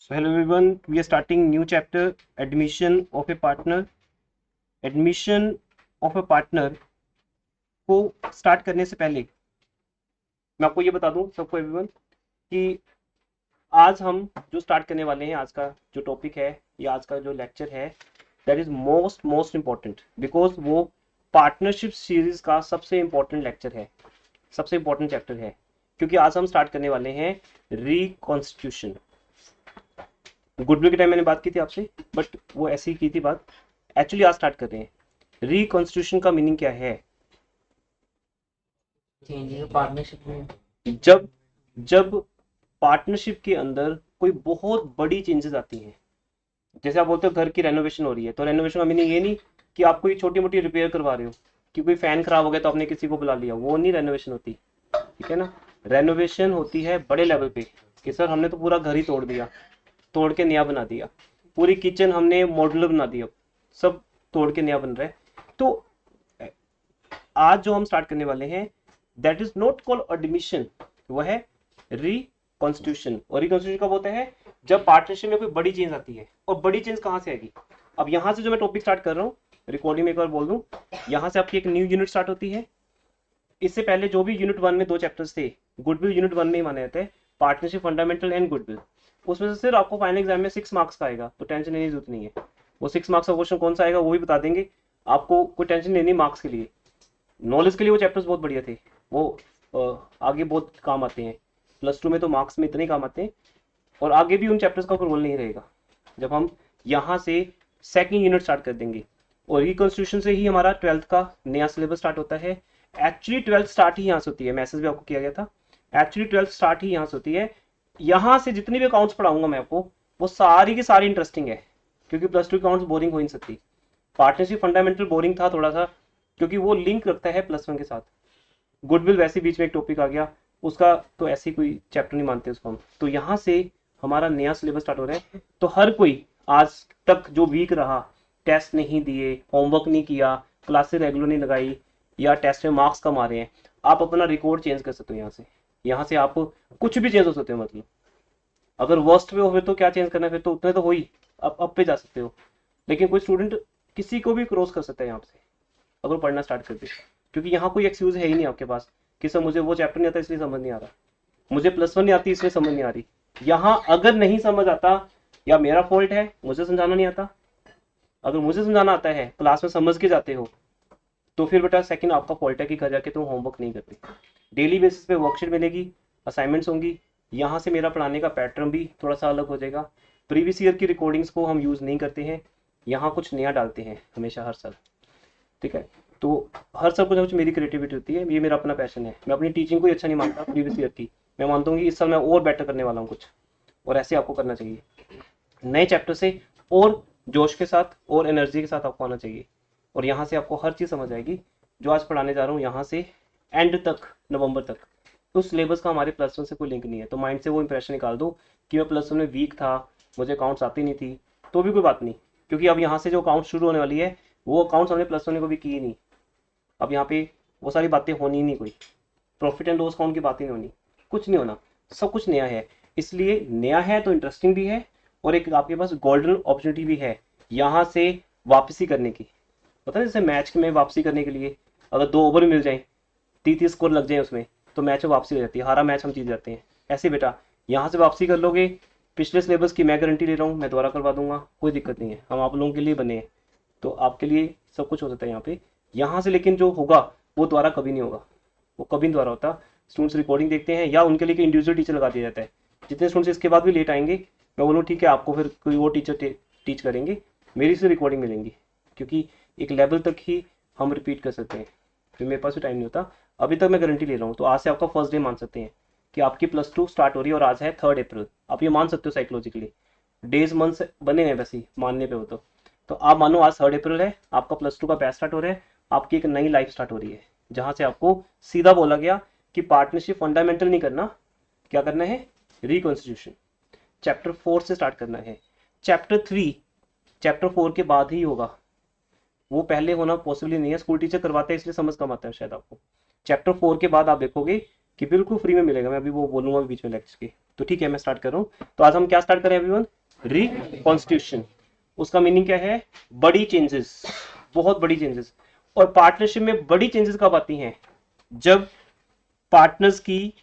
So hello everyone, we are starting new chapter, admission of a partner. Admission of a partner को start करने से पहले मैं आपको ये बता दूं सबको एवरीवन कि आज हम जो स्टार्ट करने वाले हैं, आज का जो टॉपिक है या आज का जो लेक्चर है, that is most important because वो पार्टनरशिप सीरीज का सबसे इम्पॉर्टेंट लेक्चर है, सबसे इम्पॉर्टेंट चैप्टर है, क्योंकि आज हम स्टार्ट करने वाले हैं रिकॉन्स्टिट्यूशन। गुडविल के टाइम मैंने बात की थी आपसे, बट वो ऐसी ही की थी बात। एक्चुअली आज स्टार्ट कर रहे हैं। रिकॉन्स्टिट्यूशन का मीनिंग क्या है? पार्टनरशिप में जब जब पार्टनरशिप के अंदर कोई बहुत बड़ी चेंजेस आती हैं, जैसे आप बोलते हो घर की रेनोवेशन हो रही है, तो रेनोवेशन का मीनिंग ये नहीं कि आप कोई छोटी मोटी रिपेयर करवा रहे हो, कि कोई फैन खराब हो गया तो आपने किसी को बुला लिया, वो नहीं रेनोवेशन होती। ठीक है ना? रेनोवेशन होती है बड़े लेवल पे, कि सर हमने तो पूरा घर ही तोड़ दिया, तोड़ के नया बना दिया, पूरी किचन हमने मॉड्यूलर बना दिया, सब तोड़ के नया बन रहा है। तो आज जो हम स्टार्ट करने वाले हैं, that is not called admission, वह है रिकॉन्स्टिट्यूशन। और रिकॉन्स्टिट्यूशन कब होता है? जब पार्टनरशिप में कोई बड़ी चेंज आती है। और बड़ी चेंज कहां से आएगी? अब यहां से जो मैं टॉपिक स्टार्ट कर रहा हूं, रिकॉर्डिंग में एक बार बोल दूं, यहां से आपकी एक न्यू यूनिट स्टार्ट होती है। इससे पहले जो भी यूनिट 1 में 2 चैप्टर्स थे, गुडविल यूनिट 1 में ही माने जाते हैं, पार्टनरशिप फंडामेंटल एंड गुडविल। उसमें से सिर्फ आपको फाइनल एग्जाम में 6 मार्क्स का आएगा, तो टेंशन लेने की जरूरत नहीं है। वो 6 मार्क्स का क्वेश्चन कौन सा आएगा वो भी बता देंगे, आपको कोई टेंशन लेनी मार्क्स के लिए। नॉलेज के लिए वो चैप्टर्स बहुत बढ़िया थे, वो आगे बहुत काम आते हैं। +2 में तो मार्क्स में इतने काम आते हैं, और आगे भी उन चैप्टर्स का कोई रोल नहीं रहेगा जब हम यहाँ से सेकंड यूनिट स्टार्ट कर देंगे। और रिकॉन्स्टिट्यूशन से ही हमारा 12th का नया सिलेबस स्टार्ट होता है। एक्चुअली 12th स्टार्ट ही यहाँ से होती है, मैसेज भी आपको किया गया था। एक्चुअली 12th स्टार्ट ही यहाँ से होती है। यहाँ से जितनी भी अकाउंट्स पढ़ाऊंगा मैं आपको, वो सारी की सारी इंटरेस्टिंग है, क्योंकि +2 अकाउंट्स बोरिंग हो ही नहीं सकती। पार्टनरशिप फंडामेंटल बोरिंग था थोड़ा सा, क्योंकि वो लिंक रखता है +1 के साथ। गुडविल वैसे बीच में एक टॉपिक आ गया, उसका तो ऐसी कोई चैप्टर नहीं मानते उसको हम। तो यहाँ से हमारा नया सिलेबस स्टार्ट हो रहा है। तो हर कोई आज तक जो वीक रहा, टेस्ट नहीं दिए, होमवर्क नहीं किया, क्लासेस रेगुलर नहीं लगाई, या टेस्ट में मार्क्स कम आ रहे हैं, आप अपना रिकॉर्ड चेंज कर सकते हो। यहाँ से आप कुछ भी चेंज हो सकते हो। मतलब अगर वर्स्ट पे हो फिर तो क्या चेंज करना है, फिर तो उतने तो हो ही, अब पे जा सकते हो। लेकिन कोई स्टूडेंट किसी को भी क्रॉस कर सकता है यहाँ से, अगर पढ़ना स्टार्ट कर दे, क्योंकि यहाँ कोई एक्सक्यूज है ही नहीं आपके पास कि सर मुझे वो चैप्टर नहीं आता इसलिए समझ नहीं आ रहा, मुझे +1 नहीं आती इसलिए समझ नहीं आ रही। यहाँ अगर नहीं समझ आता, या मेरा फॉल्ट है, मुझे समझाना नहीं आता। अगर मुझे समझाना आता है, क्लास में समझ के जाते हो, तो फिर बेटा सेकंड आपका फॉल्ट है कि घर जाके तुम होमवर्क नहीं करते। डेली बेसिस पे वर्कशीट मिलेगी, असाइनमेंट्स होंगी। यहाँ से मेरा पढ़ाने का पैटर्न भी थोड़ा सा अलग हो जाएगा। प्रीवियस ईयर की रिकॉर्डिंग्स को हम यूज़ नहीं करते हैं, यहाँ कुछ नया डालते हैं हमेशा, हर साल। ठीक है? तो हर साल कुछ ना कुछ मेरी क्रिएटिविटी होती है, ये मेरा अपना पैशन है। मैं अपनी टीचिंग को ही अच्छा नहीं मानता प्रीवियस ईयर की, मैं मानता हूँ कि इस साल मैं और बेटर करने वाला हूँ कुछ, और ऐसे आपको करना चाहिए। नए चैप्टर से और जोश के साथ और एनर्जी के साथ आपको आना चाहिए, और यहाँ से आपको हर चीज़ समझ आएगी। जो आज पढ़ाने जा रहा हूँ यहाँ से एंड तक, नवंबर तक, तो सिलेबस का हमारे +1 से कोई लिंक नहीं है। तो माइंड से वो इंप्रेशन निकाल दो कि मैं +1 में वीक था, मुझे अकाउंट्स आती नहीं थी, तो भी कोई बात नहीं, क्योंकि अब यहाँ से जो अकाउंट शुरू होने वाली है, वो अकाउंट्स हमने +1 में कभी की ही नहीं। अब यहाँ पे वो सारी बातें होनी ही नहीं, कोई प्रॉफिट एंड लॉस अकाउंट की बातें नहीं होनी, कुछ नहीं होना, सब कुछ नया है। इसलिए नया है तो इंटरेस्टिंग भी है, और एक आपके पास गोल्डन अपॉर्चुनिटी भी है यहाँ से वापसी करने की। पता है, जैसे मैच में वापसी करने के लिए अगर 2 ओवर मिल जाए, 30 स्कोर लग जाए उसमें, तो मैच में वापसी हो जाती है, हारा मैच हम जीत जाते हैं। ऐसे बेटा यहाँ से वापसी कर लोगे, पिछले सिलेबस की मैं गारंटी ले रहा हूँ, मैं दोबारा करवा दूंगा, कोई दिक्कत नहीं है, हम आप लोगों के लिए बने हैं। तो आपके लिए सब कुछ हो सकता है यहाँ पे। यहाँ से लेकिन जो होगा वो दोबारा कभी नहीं होगा, वो कभी नहीं दोबारा होता। स्टूडेंट्स रिकॉर्डिंग देखते हैं, या उनके लिए इंडिविजुअल टीचर लगा दिया जाता है। जितने स्टूडेंट्स इसके बाद भी लेट आएंगे, मैं बोलूँ ठीक है, आपको फिर कोई और टीचर टीच करेंगे, मेरी से रिकॉर्डिंग मिलेंगी, क्योंकि एक लेवल तक ही हम रिपीट कर सकते हैं, फिर मेरे पास भी टाइम नहीं होता। अभी तक मैं गारंटी ले रहा हूँ। तो आज से आपका फर्स्ट डे मान सकते हैं कि आपकी +2 स्टार्ट हो रही है, और आज है 3 अप्रैल। आप ये मान सकते हो साइकोलॉजिकली, डेज मंथ्स बने हैं वैसे ही मानने पे हो तो आप मानो आज 3 अप्रैल है, आपका +2 का बैच स्टार्ट हो रहा है, आपकी एक नई लाइफ स्टार्ट हो रही है, जहां से आपको सीधा बोला गया कि पार्टनरशिप फंडामेंटल नहीं करना, क्या करना है? रिकॉन्स्टिट्यूशन। चैप्टर 4 से स्टार्ट करना है। चैप्टर 3 चैप्टर 4 के बाद ही होगा, वो पहले होना पॉसिबल नहीं है। स्कूल टीचर करवाते हैं इसलिए समझ कम आता है शायद आपको। चैप्टर 4 के बाद आप देखोगे कि बिल्कुल फ्री में मिलेगा, मैं अभी वो बोलूंगा बीच में लेक्चर के। तो ठीक है, मैं स्टार्ट कर रहा हूँ। तो आज हम क्या स्टार्ट करें एवरीवन? रिकॉन्स्टिट्यूशन, उसका मीनिंग क्या है? बड़ी चेंजेस, बहुत बड़ी चेंजेस। और पार्टनरशिप में बड़ी चेंजेस कब आती हैं? जब पार्टनर्स की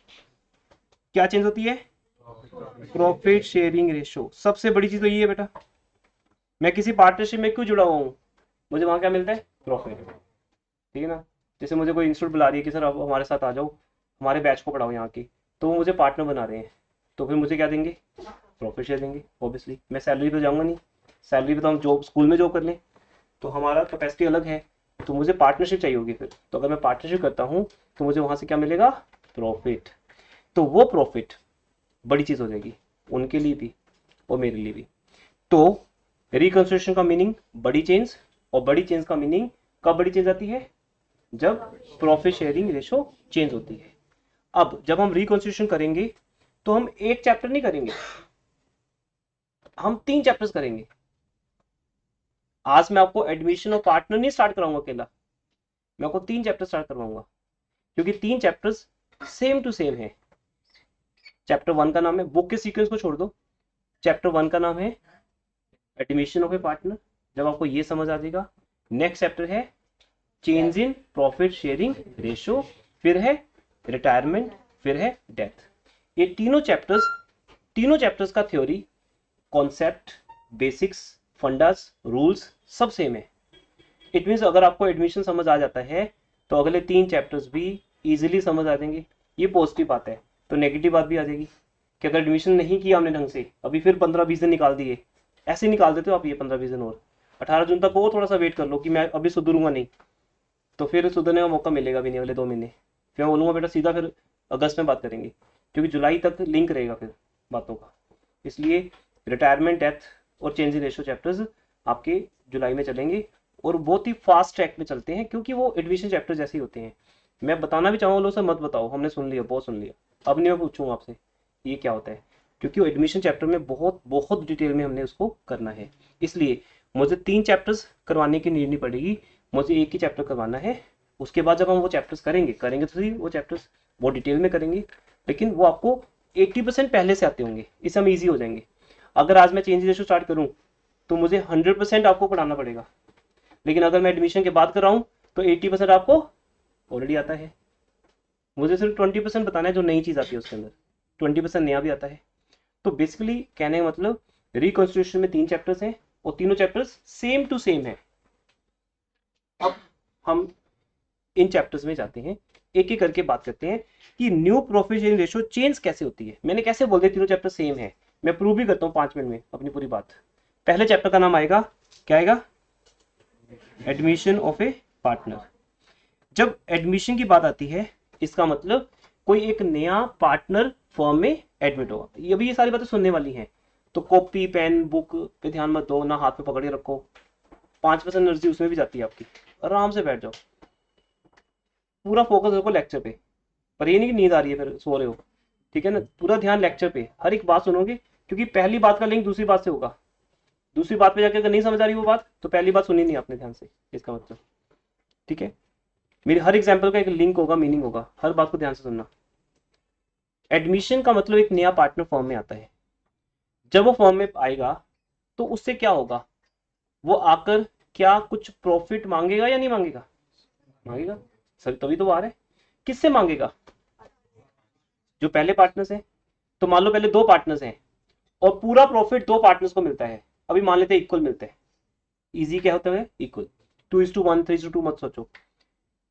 क्या चेंज होती है? Profit sharing ratio. सबसे बड़ी चीज तो ये है बेटा, मैं किसी पार्टनरशिप में क्यों जुड़ा हुआ हूं? मुझे वहां क्या मिलता है? प्रॉफिट। ठीक है ना? जैसे मुझे कोई इंस्टीट्यूट बुला रही है कि सर आप हमारे साथ आ जाओ, हमारे बैच को पढ़ाओ यहाँ की, तो वो मुझे पार्टनर बना रहे हैं, तो फिर मुझे क्या देंगे? प्रॉफिट शेयर देंगे। ऑब्वियसली मैं सैलरी पे जाऊंगा नहीं, सैलरी पे तो हम जॉब स्कूल में जॉब कर लें, तो हमारा कैपेसिटी अलग है, तो मुझे पार्टनरशिप चाहिए होगी फिर। तो अगर मैं पार्टनरशिप करता हूँ तो मुझे वहां से क्या मिलेगा? प्रॉफिट। तो वो प्रॉफिट बड़ी चीज हो जाएगी उनके लिए भी और मेरे लिए भी। तो रिकंस्ट्रक्शन का मीनिंग बड़ी चेंज, और बड़ी चेंज का मीनिंग कब बड़ी चेंज आती है? जब प्रॉफिट शेयरिंग रेशो चेंज होती है। अब जब हम रिकंस्ट्रक्शन करेंगे तो हम एक चैप्टर नहीं करेंगे, हम 3 चैप्टर्स करेंगे। आज मैं आपको एडमिशन और पार्टनर नहीं स्टार्ट कराऊंगा अकेला, मैं आपको 3 चैप्टर स्टार्ट करवाऊंगा, क्योंकि 3 चैप्टर्स सेम टू सेम है। चैप्टर 1 का नाम है, बुक के सीक्वेंस को छोड़ दो, चैप्टर 1 का नाम है एडमिशन ऑफ ए पार्टनर, जब आपको ये समझ आ जाएगा। नेक्स्ट चैप्टर है change in profit sharing ratio, फिर है रिटायरमेंट, फिर है डेथ। ये तीनों चैप्टर्स का theory, concept, basics, fundas, rules सब सेम है। इट मीन्स अगर आपको एडमिशन समझ आ जाता है तो अगले 3 चैप्टर्स भी इजीली समझ आ जाएंगे। ये पॉजिटिव बात है। तो नेगेटिव बात भी आ जाएगी कि अगर एडमिशन नहीं किया हमने ढंग से, अभी फिर 15-20 दिन निकाल दिए, ऐसे निकाल देते हो आप ये 15-20 दिन, और 18 जून तक और थोड़ा सा वेट कर लो कि मैं अभी सुधरूंगा नहीं, तो फिर सुधरने का मौका मिलेगा भी नहीं अगले 2 महीने। फिर मैं बोलूंगा बेटा सीधा फिर अगस्त में बात करेंगे, क्योंकि जुलाई तक लिंक रहेगा फिर बातों का। इसलिए रिटायरमेंट, डेथ और चेंज इन रेशो चैप्टर्स आपके जुलाई में चलेंगे, और बहुत ही फास्ट ट्रैक में चलते हैं, क्योंकि वो एडमिशन चैप्टर जैसे ही होते हैं। मैं बताना भी चाहूँगा, लोग सर मत बताओ, हमने सुन लिया, बहुत सुन लिया, अब नहीं मैं पूछूंगा आपसे ये क्या होता है, क्योंकि वो एडमिशन चैप्टर में बहुत बहुत डिटेल में हमने उसको करना है। इसलिए मुझे 3 चैप्टर्स करवाने की नीड नहीं पड़ेगी, मुझे एक ही चैप्टर करवाना है। उसके बाद जब हम वो चैप्टर्स करेंगे तो सही, वो चैप्टर्स बहुत डिटेल में करेंगे, लेकिन वो आपको 80% पहले से आते होंगे, इससे हम ईजी हो जाएंगे। अगर आज मैं चेंज रेशो स्टार्ट करूं तो मुझे 100% आपको पढ़ाना पड़ेगा, लेकिन अगर मैं एडमिशन के बाद कर रहा हूं तो 80% आपको ऑलरेडी आता है। मुझे सिर्फ 20% बताना है जो नई चीज आती है उसके अंदर, 20% नया भी आता है। तो बेसिकली कहने का मतलब, रिकॉन्स्टिट्यूशन में 3 चैप्टर्स हैं और तीनों चैप्टर्स सेम टू सेम है। अब हम इन चैप्टर्स में जाते हैं, एक एक करके बात करते हैं कि new profit sharing ratio change कैसे होती है। मैंने कैसे बोल दिया तीनों चैप्टर सेम है, मैं प्रूव भी करता हूँ 5 मिनट में अपनी पूरी बात। पहले चैप्टर का नाम आएगा, क्या आएगा? Admission of A partner. जब एडमिशन की बात आती है, इसका मतलब कोई एक नया पार्टनर फर्म में एडमिट होगा। ये भी ये सारी बातें सुनने वाली हैं, तो कॉपी पेन बुक पे ध्यान मत दो ना, हाथ पे पकड़ के रखो, 5% एनर्जी उसमें भी जाती है आपकी। आराम से बैठ जाओ, पूरा फोकस रखो लेक्चर पे, पर ये नहीं कि नींद आ रही है फिर सो रहे हो, ठीक है ना? पूरा ध्यान लेक्चर पे, हर एक बात सुनोगे, क्योंकि पहली बात का लिंक दूसरी बात से होगा। दूसरी बात पे जाकर अगर नहीं समझ आ रही वो बात, तो पहली बात सुनी नहीं आपने ध्यान से, इसका मतलब। ठीक है? मेरी हर एग्जाम्पल का एक लिंक होगा, मीनिंग होगा, हर बात को ध्यान से सुनना। एडमिशन का मतलब एक नया पार्टनर फॉर्म में आता है। जब वो फॉर्म में आएगा तो उससे क्या होगा? वो आकर क्या कुछ प्रॉफिट मांगेगा या नहीं मांगेगा? मांगेगा सर, तभी तो वो आ रहा है। किससे मांगेगा? जो पहले पार्टनर्स हैं। तो मान लो पहले 2 पार्टनर्स हैं और पूरा प्रॉफिट 2 पार्टनर्स को मिलता है। अभी मान लेते हैं इक्वल मिलता है, इजी क्या होता है? इक्वल। 2:1, 3:2 मत सोचो।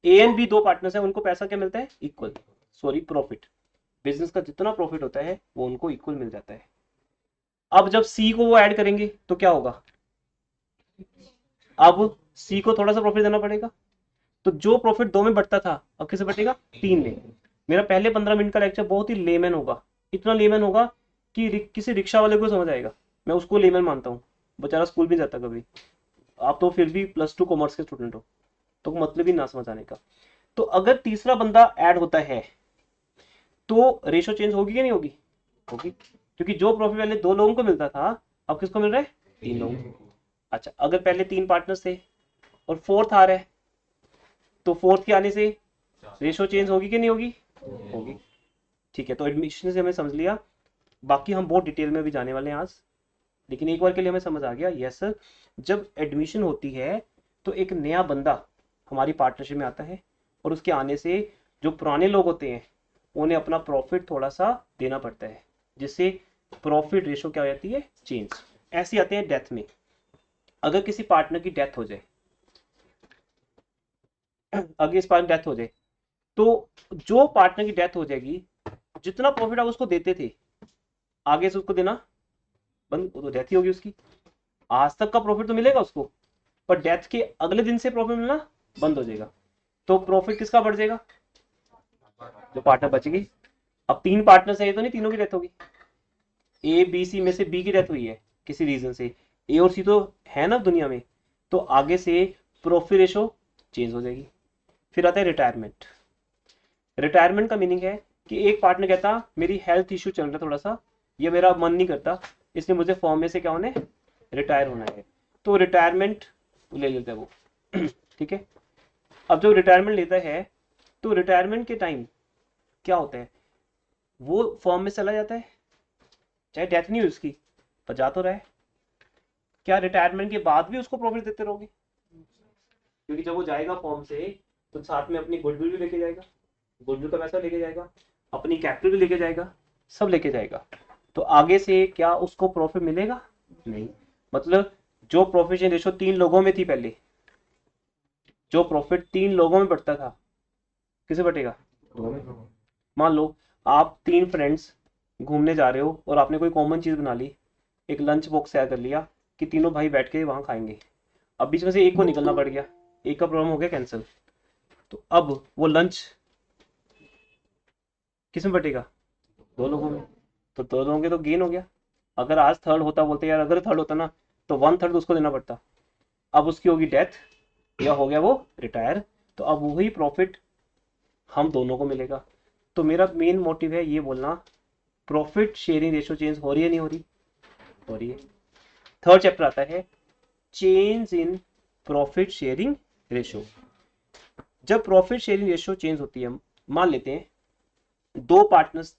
ए एंड बी 2 पार्टनर्स हैं, उनको पैसा क्या मिलता है? Equal, sorry profit. बिजनेस का जितना प्रॉफिट होता है वो उनको इक्वल मिल जाता है। अब जब सी को वो ऐड करेंगे तो क्या होगा? अब सी को थोड़ा सा प्रॉफिट देना पड़ेगा, तो जो प्रॉफिट 2 में बढ़ता था अब किसे बढ़ेगा? 3 में। मेरा पहले 15 मिनट का लेक्चर बहुत ही लेमन होगा, इतना लेमन होगा कि किसी रिक्शा वाले को समझ आएगा। मैं उसको लेमन मानता हूँ, बेचारा स्कूल भी जाता कभी। आप तो फिर भी +2 कॉमर्स के स्टूडेंट हो, तो मतलब ही ना समझ आने का। तो अगर तीसरा बंदा ऐड होता है तो रेशो चेंज होगी कि नहीं होगी? होगी, क्योंकि जो प्रॉफिट पहले 2 लोगों को मिलता था अब किसको मिल रहा है? 3 लोगों को। अच्छा, अगर पहले 3 पार्टनर्स थे और फोर्थ आ रहा है, तो फोर्थ के आने से रेशो चेंज होगी कि नहीं होगी? होगी। ठीक है, तो एडमिशन से हमें समझ लिया, बाकी हम बहुत डिटेल में भी जाने वाले हैं आज। लेकिन एक बार के लिए हमें समझ आ गया, यस सर, जब एडमिशन होती है तो एक नया बंदा हमारी पार्टनरशिप में आता है, और उसके आने से जो पुराने लोग होते हैं उन्हें अपना प्रॉफिट थोड़ा सा देना पड़ता है, जिससे प्रॉफिट रेशो क्या हो जाती है, चेंज। ऐसे आते हैं डेथ में। अगर किसी पार्टनर की डेथ हो जाए, अगर इस पार्टनर डेथ हो जाए, तो जो पार्टनर की डेथ हो जाएगी, जितना प्रॉफिट आप उसको देते थे आगे से उसको देना बंद, वो तो डेथ ही होगी उसकी। आज तक का प्रॉफिट तो मिलेगा उसको, पर डेथ के अगले दिन से प्रॉफिट मिलना बंद हो जाएगा। तो प्रॉफिट किसका बढ़ जाएगा, जो पार्टनर बचेगी। अब 3 पार्टनर है, ये तो नहीं तीनों की डेथ होगी। ए बी सी में से बी की डेथ हुई है किसी रीजन से, ए और सी तो है ना दुनिया में, तो आगे से प्रॉफिट रेशो चेंज हो जाएगी। फिर आता है रिटायरमेंट। रिटायरमेंट का मीनिंग है कि एक पार्टनर कहता मेरी हेल्थ इश्यू चल रहा है थोड़ा सा, ये मेरा मन नहीं करता, इसलिए मुझे फॉर्म में से क्या होना है, रिटायर होना है, तो रिटायरमेंट ले लेता है वो। ठीक है। अब जब रिटायरमेंट लेता है तो रिटायरमेंट के टाइम क्या होता है, वो फॉर्म में चला जाता है, चाहे डेथ नहीं हुई उसकी, पर जा तो रहा है। क्या रिटायरमेंट के बाद भी उसको प्रॉफिट देते रहोगे, क्योंकि जब वो जाएगा फॉर्म से तो साथ में अपनी गुडविल भी लेके जाएगा, गुडविल का पैसा लेके जाएगा, अपनी कैपिटल भी लेके जाएगा, सब लेके जाएगा। तो आगे से क्या उसको प्रॉफिट मिलेगा, नहीं। मतलब जो प्रॉफिट रेशो 3 लोगों में थी पहले, जो प्रॉफिट 3 लोगों में बढ़ता था, किसे बटेगा, 2 में। मान लो आप 3 फ्रेंड्स घूमने जा रहे हो और आपने कोई कॉमन चीज बना ली, एक लंच बॉक्स तैयार कर लिया कि तीनों भाई बैठ के वहां खाएंगे। अब बीच में से एक को निकलना पड़ गया, एक का प्रॉब्लम हो गया कैंसिल, तो अब वो लंच किस में बटेगा, 2 लोगों में। तो 2 लोगों के तो गेन हो गया। अगर आज थर्ड होता, बोलते यार अगर थर्ड होता ना, तो 1/3 उसको देना पड़ता। अब उसकी होगी डेथ या हो गया वो रिटायर, तो अब वही प्रॉफिट हम दोनों को मिलेगा। तो मेरा मेन मोटिव है ये बोलना, प्रॉफिट शेयरिंग रेशो चेंज हो रही है नहीं हो रही, हो रही है। थर्ड चैप्टर आता है change in profit sharing ratio. जब प्रॉफिट शेयरिंग रेशो चेंज होती है, मान लेते हैं 2 पार्टनर्स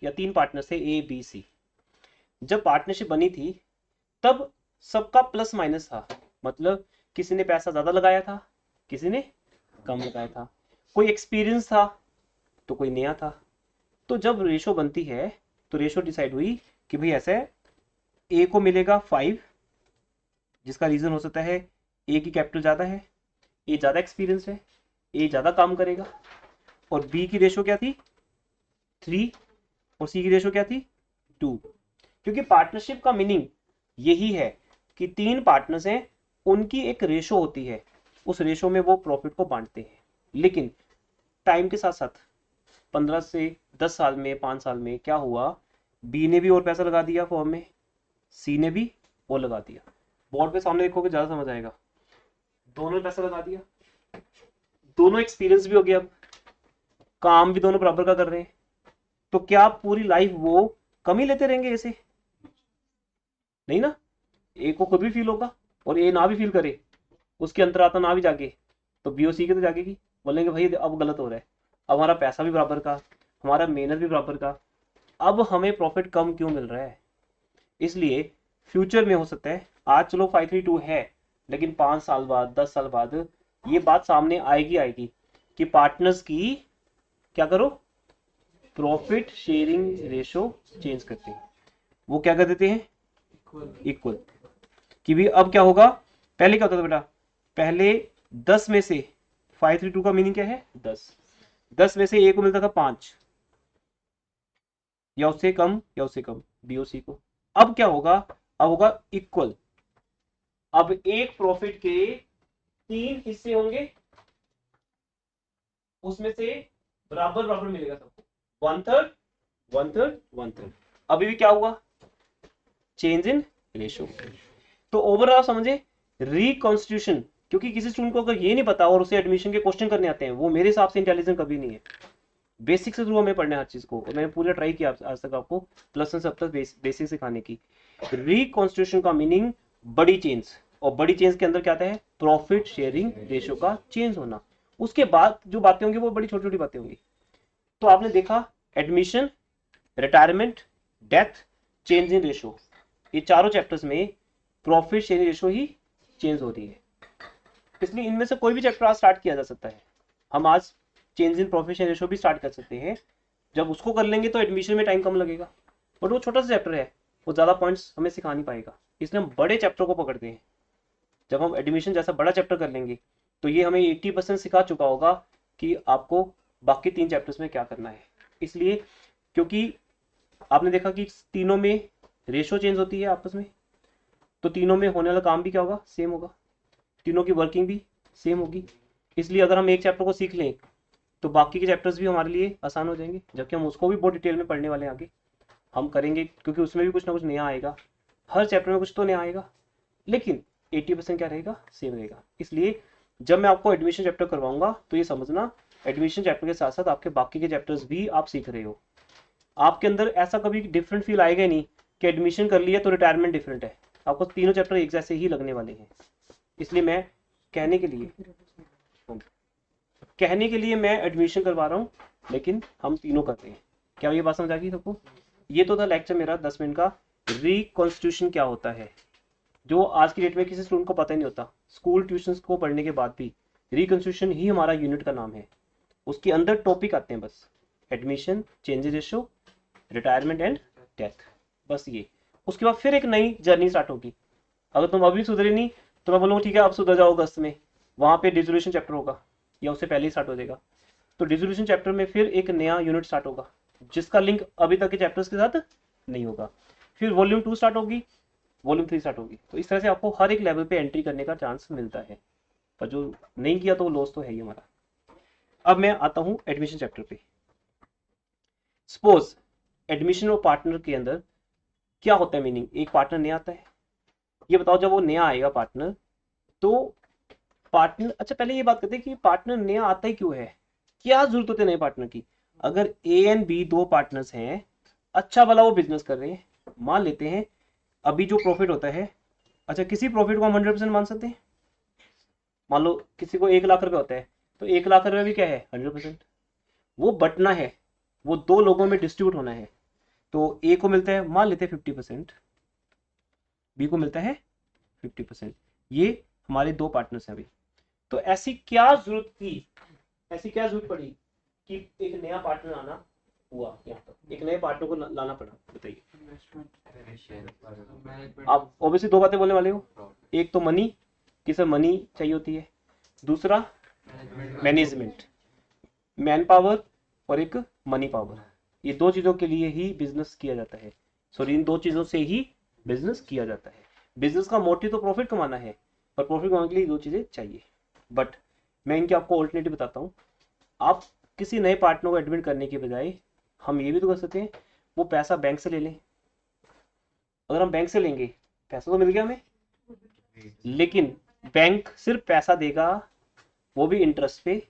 या 3 पार्टनर्स थे ए बी सी। जब पार्टनरशिप बनी थी तब सबका प्लस माइनस था, मतलब किसी ने पैसा ज्यादा लगाया था, किसी ने कम लगाया था, कोई एक्सपीरियंस था तो कोई नया था। तो जब रेशो बनती है तो रेशो डिसाइड हुई कि भाई ऐसे ए को मिलेगा 5, जिसका रीजन हो सकता है ए की कैपिटल ज्यादा है, ए ज्यादा एक्सपीरियंस है, ए ज्यादा काम करेगा। और बी की रेशो क्या थी, 3, और सी की रेशो क्या थी, 2। क्योंकि पार्टनरशिप का मीनिंग यही है कि 3 पार्टनर्स हैं, उनकी एक रेशो होती है, उस रेशो में वो प्रॉफिट को बांटते हैं। लेकिन टाइम के साथ साथ 15 से 10 साल में, 5 साल में क्या हुआ, बी ने भी और पैसा लगा दिया फॉर्म में, सी ने भी और लगा दिया। बोर्ड पे सामने देखोगे ज्यादा समझ आएगा। दोनों ने पैसा लगा दिया, दोनों एक्सपीरियंस भी हो गया, अब काम भी दोनों बराबर का कर रहे हैं, तो क्या पूरी लाइफ वो कम ही लेते रहेंगे ऐसे, नहीं ना। ए को खुद भी फील होगा, और ए ना भी फील करे, उसके अंतरात्मा ना भी जागे, तो बी और सी के तो जागेगी, बोलेंगे भाई अब गलत हो रहा है, अब हमारा पैसा भी बराबर का, हमारा मेहनत भी बराबर का, अब हमें प्रॉफिट कम क्यों मिल रहा है। इसलिए फ्यूचर में हो सकता है, आज चलो 532 है, लेकिन 5 साल बाद, 10 साल बाद ये बात सामने आएगी आएगी कि पार्टनर्स की क्या करो, प्रॉफिट शेयरिंग रेशो चेंज करते हैं। वो क्या कर देते हैं, इक्वल। कि भी अब क्या होगा, पहले क्या होता था बेटा, पहले 10 में से 532 का मीनिंग क्या है, 10 में से ए को मिलता था 5, या उससे कम या उससे कम, बी और सी को। अब क्या होगा, अब होगा इक्वल। अब एक प्रॉफिट के 3 हिस्से होंगे, उसमें से बराबर बराबर मिलेगा सबको, 1/3 1/3 1/3। अभी भी क्या हुआ, चेंज इन रेशो। तो ओवरऑल समझे, रिकॉन्स्टिट्यूशन, क्योंकि किसी स्टूडेंट को अगर ये नहीं पता और उसे एडमिशन के क्वेश्चन करने आते हैं, वो मेरे हिसाब से इंटेलिजेंट कभी नहीं है। बेसिक से थ्रू हमें पढ़ना है हर चीज को, और मैंने पूरा ट्राई किया आज तक आपको प्लस एंड सब तक बेसिक सिखाने की। रिकॉन्स्टिट्यूशन का मीनिंग बड़ी चेंज, और बड़ी चेंज के अंदर क्या आता है, प्रॉफिट शेयरिंग रेशो का चेंज होना। उसके बाद जो बातें होंगी वो बड़ी छोटी छोटी बातें होंगी। तो आपने देखा admission, retirement, death, change in ratio, ये चारों चैप्टर्स में प्रॉफिट शेयरिंग रेशो ही चेंज हो रही है, इसलिए इनमें से कोई भी चैप्टर आज स्टार्ट किया जा सकता है। हम आज change in profit sharing ratio भी स्टार्ट कर सकते हैं। जब उसको कर लेंगे तो एडमिशन में टाइम कम लगेगा, बट वो छोटा सा चैप्टर है, वो ज़्यादा पॉइंट्स हमें सिखा नहीं पाएगा, इसलिए हम बड़े चैप्टर को पकड़ते हैं। जब हम एडमिशन जैसा बड़ा चैप्टर कर लेंगे तो ये हमें 80% सिखा चुका होगा कि आपको बाकी 3 चैप्टर्स में क्या करना है। इसलिए क्योंकि आपने देखा कि तीनों में रेशो चेंज होती है आपस में, तो तीनों में होने वाला काम भी क्या होगा, सेम होगा, तीनों की वर्किंग भी सेम होगी। इसलिए अगर हम एक चैप्टर को सीख लें तो बाकी के चैप्टर्स भी हमारे लिए आसान हो जाएंगे, जबकि हम उसको भी बहुत डिटेल में पढ़ने वाले हैं आगे हम करेंगे, क्योंकि उसमें भी कुछ ना कुछ नया आएगा, हर चैप्टर में कुछ तो नया आएगा, लेकिन 80% क्या रहेगा, सेम रहेगा। इसलिए जब मैं आपको एडमिशन चैप्टर करवाऊंगा तो ये समझना एडमिशन चैप्टर के साथ साथ आपके बाकी के चैप्टर्स भी आप सीख रहे हो। आपके अंदर ऐसा कभी डिफरेंट फील आएगा नहीं कि एडमिशन कर लिया तो रिटायरमेंट डिफरेंट है, आपको तीनों चैप्टर एक जैसे ही लगने वाले हैं। इसलिए मैं कहने के लिए मैं एडमिशन करवा रहा हूँ, लेकिन हम तीनों करते हैं। क्या ये बात समझ आ गई सबको? ये तो था लेक्चर मेरा 10 मिनट का, रिकॉन्स्टिट्यूशन क्या होता है, जो आज की डेट में किसी स्टूडेंट को पता ही नहीं होता। स्कूल ट्यूशंस को पढ़ने के बाद भी रिकॉन्स्टिट्यूशन ही हमारा यूनिट का नाम है, उसके अंदर टॉपिक आते हैं बस, admission, changes ratio, retirement and death, बस ये। उसके बाद फिर एक नई जर्नी स्टार्ट होगी। अगर तुम अभी सुधरे नहीं तो मैं बोलूँगा ठीक है अब सुधर जाओ अगस्त में, वहाँ पे डिसोल्यूशन चैप्टर होगा या उससे पहले ही स्टार्ट हो जाएगा। तो डिसोल्यूशन चैप्टर में फिर एक नया यूनिट स्टार्ट होगा जिसका लिंक अभी तक के चैप्टर्स के साथ नहीं होगा। फिर वॉल्यूम 2 स्टार्ट होगी, वॉल्यूम 3 स्टार्ट होगी। तो इस तरह से आपको हर एक लेवल पे एंट्री करने का चांस मिलता है, पर जो नहीं किया तो वो लॉस तो है ही हमारा। अब मैं आता हूँ एडमिशन चैप्टर पे। सपोज एडमिशन और पार्टनर के अंदर क्या होता है मीनिंग, एक पार्टनर नया आता है, ये बताओ जब वो नया आएगा पार्टनर, तो पार्टनर, अच्छा पहले ये बात करते हैं कि पार्टनर नया आता ही क्यों है, क्या जरूरत होती है नए पार्टनर की। अगर ए एंड बी दो पार्टनर्स हैं, अच्छा भला वो बिजनेस कर रहे हैं, मान लेते हैं अभी जो प्रॉफिट होता है, अच्छा किसी प्रॉफिट को हम 100% मान सकते हैं। मान लो किसी को 1 लाख रुपए होता है, तो 1 लाख रुपए भी क्या है, 100%। वो बटना है, वो 2 लोगों में डिस्ट्रीब्यूट होना है, तो ए को मिलता है मान लेते हैं 50%, बी को मिलता है 50%। ये हमारे 2 पार्टनर्स हैं अभी। तो ऐसी क्या जरूरत थी, ऐसी क्या जरूरत पड़ी कि एक नया पार्टनर आना हुआ, यहाँ तक एक नए पार्टनर को लाना पड़ा, बताइए। आप ऑब्वियसली 2 बातें बोलने वाले हो, एक तो मनी, किसे मनी चाहिए होती है, दूसरा मैनेजमेंट, मैन पावर, और एक मनी पावर। ये 2 चीजों के लिए ही बिजनेस किया जाता है, सॉरी इन 2 चीजों से ही बिजनेस किया जाता है। बिजनेस का मोटिव तो प्रॉफिट कमाना है, पर प्रॉफिट कमाने के लिए 2 चीजें चाहिए। बट मैं इनके आपको ऑल्टरनेटिव बताता हूँ। आप किसी नए पार्टनर को एडमिट करने के बजाय हम ये भी तो कर सकते हैं, वो पैसा बैंक से ले लें। अगर हम बैंक से लेंगे, पैसा तो मिल गया हमें, लेकिन बैंक सिर्फ पैसा देगा, वो भी इंटरेस्ट पे,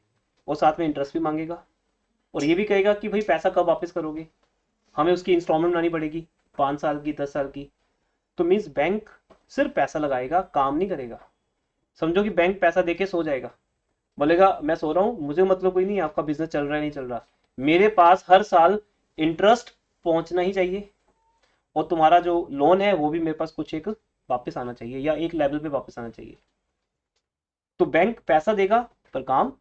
और साथ में इंटरेस्ट भी मांगेगा, और ये भी कहेगा कि भाई पैसा कब वापस करोगे, हमें उसकी इंस्टॉलमेंट बनानी पड़ेगी 5 साल की, 10 साल की। तो मीन्स बैंक सिर्फ पैसा लगाएगा, काम नहीं करेगा। समझो कि बैंक पैसा देके सो जाएगा, बोलेगा मैं सो रहा हूँ, मुझे मतलब कोई नहीं आपका बिजनेस चल रहा है नहीं चल रहा, मेरे पास हर साल इंटरेस्ट पहुंचना ही चाहिए, और तुम्हारा जो लोन है वो भी मेरे पास कुछ एक वापस आना चाहिए, या एक लेवल पे वापस आना चाहिए। तो बैंक पैसा देगा पर काम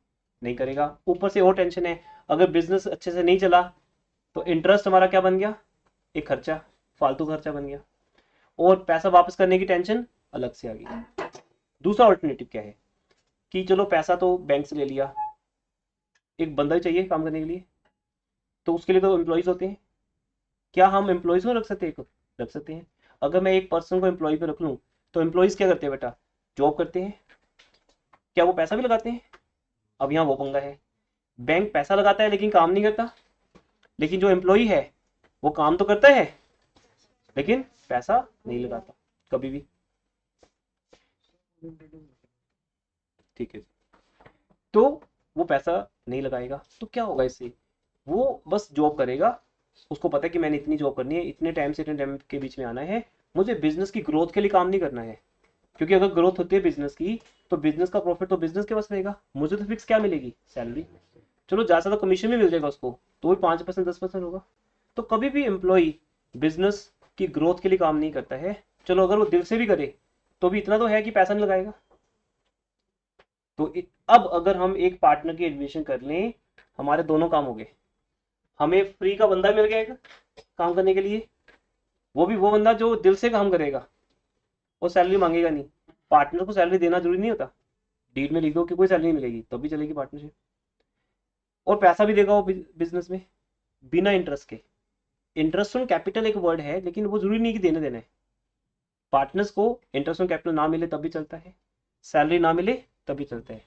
नहीं करेगा। ऊपर से और टेंशन है, अगर बिजनेस अच्छे से नहीं चला तो इंटरेस्ट हमारा क्या बन गया, एक खर्चा, फालतू खर्चा बन गया, और पैसा वापस करने की टेंशन अलग से आ गई। दूसरा ऑल्टरनेटिव क्या है कि चलो पैसा तो बैंक से ले लिया, एक बंदा ही चाहिए काम करने के लिए, तो उसके लिए तो एम्प्लॉयज होते हैं। क्या हम एम्प्लॉयज को रख सकते हैं, रख सकते हैं। अगर मैं एक पर्सन को एम्प्लॉय पे रख लूँ तो एम्प्लॉयज क्या करते हैं बेटा, जॉब करते हैं, क्या वो पैसा भी लगाते हैं। अब यहाँ वो पंगा है, बैंक पैसा लगाता है लेकिन काम नहीं करता, लेकिन जो एम्प्लॉय है वो काम तो करता है लेकिन पैसा नहीं लगाता कभी भी। ठीक है, तो वो पैसा नहीं लगाएगा तो क्या होगा इससे, वो बस जॉब करेगा, उसको पता है कि मैंने इतनी जॉब करनी है, इतने टाइम से इतने टाइम के बीच में आना है, मुझे बिजनेस की ग्रोथ के लिए काम नहीं करना है। क्योंकि अगर ग्रोथ होती है बिजनेस की तो बिजनेस का प्रॉफिट तो बिजनेस के पास रहेगा, मुझे तो फिक्स क्या मिलेगी, सैलरी। चलो ज्यादा तो कमीशन भी मिल जाएगा उसको, तो वही 5% 10% होगा। तो कभी भी एम्प्लॉय बिजनेस कि ग्रोथ के लिए काम नहीं करता है। चलो अगर वो दिल से भी करे तो भी इतना तो है कि पैसा नहीं लगाएगा। तो अब अगर हम एक पार्टनर की एडमिशन कर लें, हमारे दोनों काम हो गए। हमें फ्री का बंदा मिल जाएगा काम करने के लिए, वो भी वो बंदा जो दिल से काम करेगा, वो सैलरी मांगेगा नहीं। पार्टनर को सैलरी देना जरूरी नहीं होता, डीड में लिख दो कि कोई सैलरी नहीं मिलेगी तब भी चलेगी पार्टनरशिप। और पैसा भी देगा वो बिजनेस में बिना इंटरेस्ट के। इंटरेस्ट ऑन कैपिटल एक वर्ड है, लेकिन वो जरूरी नहीं कि देने देना है। पार्टनर्स को इंटरेस्ट ऑन कैपिटल ना मिले तब भी चलता है, सैलरी ना मिले तब भी चलता है।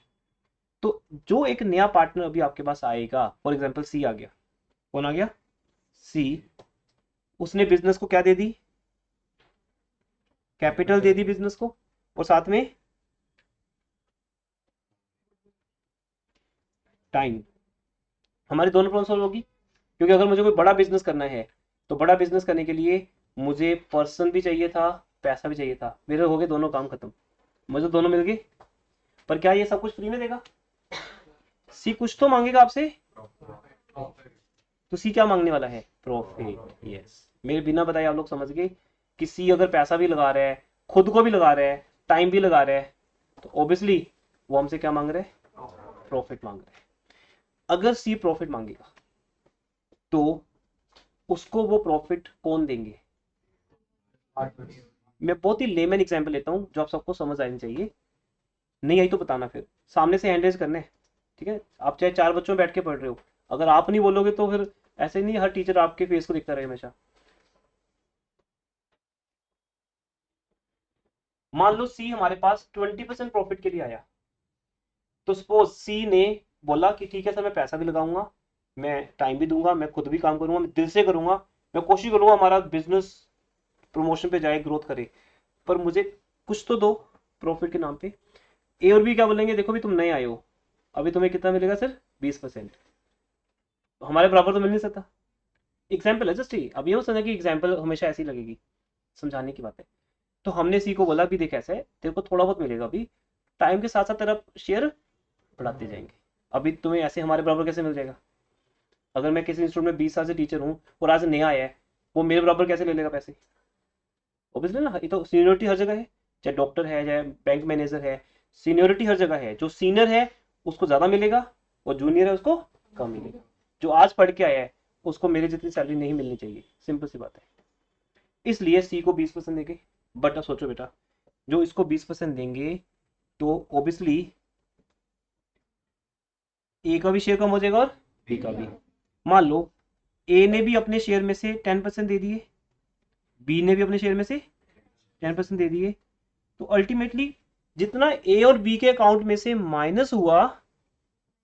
तो जो एक नया पार्टनर अभी आपके पास आएगा, फॉर एग्जाम्पल सी आ गया, कौन आ गया? सी। उसने बिजनेस को क्या दे दी? कैपिटल दे दी बिजनेस को, और साथ में टाइम। हमारी दोनों प्रॉब्लम सॉल्व होगी, क्योंकि अगर मुझे कोई बड़ा बिजनेस करना है तो बड़ा बिजनेस करने के लिए मुझे पर्सन भी चाहिए था, पैसा भी चाहिए था। मेरे हो गए दोनों काम खत्म, मुझे दोनों मिल गए। पर क्या ये सब कुछ फ्री में देगा? सी कुछ तो मांगेगा आपसे। तो सी क्या मांगने वाला है? प्रॉफिट। यस, मेरे बिना बताए आप लोग समझ गए कि सी अगर पैसा भी लगा रहा है, खुद को भी लगा रहा है, टाइम भी लगा रहा है, तो ऑब्वियसली वो हमसे क्या मांग रहा है? प्रॉफिट मांग रहा है। अगर सी प्रॉफिट मांगेगा तो उसको वो प्रॉफिट कौन देंगे? मैं बहुत ही लेमन एग्जांपल लेता हूं जो आप सबको समझ आनी चाहिए। नहीं आई तो बताना, फिर सामने से हैंड रेज करना है, ठीक है? आप चाहे 4 बच्चों में बैठ के पढ़ रहे हो, अगर आप नहीं बोलोगे तो फिर ऐसे नहीं हर टीचर आपके फेस को दिखता रहे हमेशा। मान लो सी हमारे पास 20% प्रॉफिट के लिए आया, तो सपोज सी ने बोला कि ठीक है सर, मैं पैसा भी लगाऊंगा, मैं टाइम भी दूंगा, मैं खुद भी काम करूंगा, मैं दिल से करूंगा, मैं कोशिश करूंगा हमारा बिजनेस प्रमोशन पे जाए, ग्रोथ करे, पर मुझे कुछ तो दो प्रॉफिट के नाम पे। ए और बी क्या बोलेंगे? देखो भी तुम नए आए हो, अभी तुम्हें कितना मिलेगा सर? 20%। हमारे बराबर तो मिल नहीं सकता। एग्जाम्पल है जस्ट, अब ये हो सकता है कि एग्जाम्पल हमेशा ऐसी लगेगी, समझाने की बात है। तो हमने सी को बोला भी देख ऐसा है, तेरे को थोड़ा बहुत मिलेगा, अभी टाइम के साथ साथ तेरा शेयर बढ़ाते जाएंगे। अभी तुम्हें ऐसे हमारे बराबर कैसे मिल जाएगा? अगर मैं किसी इंस्टीट्यूट में 20 साल से टीचर हूँ और आज नया आया है, वो मेरे बराबर कैसे ले लेगा पैसे? ऑब्वियसली ना, ये तो सीनियोरिटी हर जगह है, चाहे डॉक्टर है चाहे बैंक मैनेजर है, सीनियोरिटी हर जगह है। जो सीनियर है उसको ज्यादा मिलेगा, और जूनियर है उसको कम मिलेगा। जो आज पढ़ के आया है उसको मेरे जितनी सैलरी नहीं मिलनी चाहिए, सिंपल सी बात है। इसलिए सी को 20% देंगे। बट अब सोचो बेटा, जो इसको 20% देंगे तो ऑब्वियसली ए का भी शेयर कम हो जाएगा और बी का भी। मान लो ए ने भी अपने शेयर में से 10% दे दिए, बी ने भी अपने शेयर में से 10% दे दिए, तो अल्टीमेटली जितना ए और बी के अकाउंट में से माइनस हुआ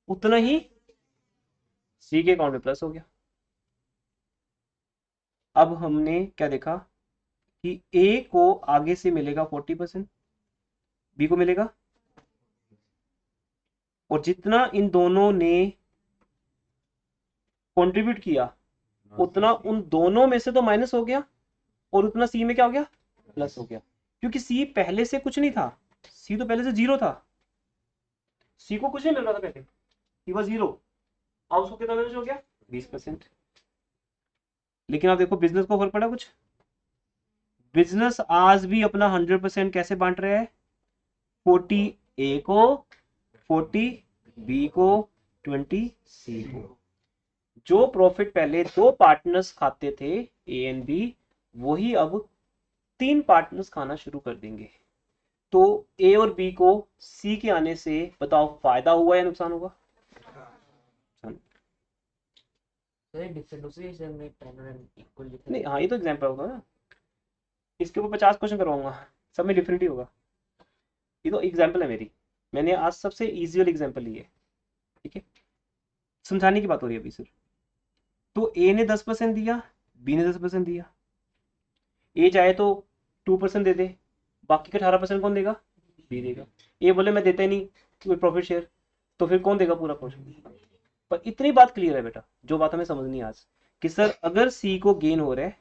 उतना ही सी के अकाउंट में प्लस हो गया। अब हमने क्या देखा कि ए को आगे से मिलेगा 40%, बी को मिलेगा, और जितना इन दोनों ने कंट्रीब्यूट किया उतना उन दोनों में से तो माइनस हो गया, और उतना सी में क्या हो गया? प्लस हो गया। क्योंकि सी पहले से कुछ नहीं था, सी तो पहले से जीरो था, सी को कुछ नहीं मिल रहा था पहले, सी वॉज जीरो। अब उसको कितना मैनेज हो गया? 20%। लेकिन आप देखो बिजनेस को फर्क पड़ा कुछ? बिजनेस आज भी अपना 100% कैसे बांट रहा है? 40 ए को, 40 बी को, 20 सी को। जो प्रॉफिट पहले दो पार्टनर्स खाते थे, ए एंड बी, वही अब 3 पार्टनर्स खाना शुरू कर देंगे। तो ए और बी को सी के आने से बताओ फायदा हुआ या नुकसान होगा? सर डिफरेंट उसी से हमने टाइम एंड इक्वल लिखा नहीं, है। हाँ ये तो एग्जाम्पल होगा ना, इसके ऊपर 50 क्वेश्चन करवाऊंगा, सब में डिफरेंट ही होगा। ये तो एग्जाम्पल है मेरी, मैंने आज सबसे इजी वाली एग्जाम्पल ली है, ठीक है? समझाने की बात हो रही है अभी सिर्फ। तो ए ने 10% दिया, बी ने 10% दिया, ए चाहे तो 2% दे दे, बाकी का 18% कौन देगा? बी देगा। ए बोले मैं देता ही नहीं कोई प्रॉफिट शेयर, तो फिर कौन देगा पूरा प्रॉफिट? पर इतनी बात क्लियर है बेटा, जो बात हमें समझनी है आज, कि सर अगर सी को गेन हो रहा है,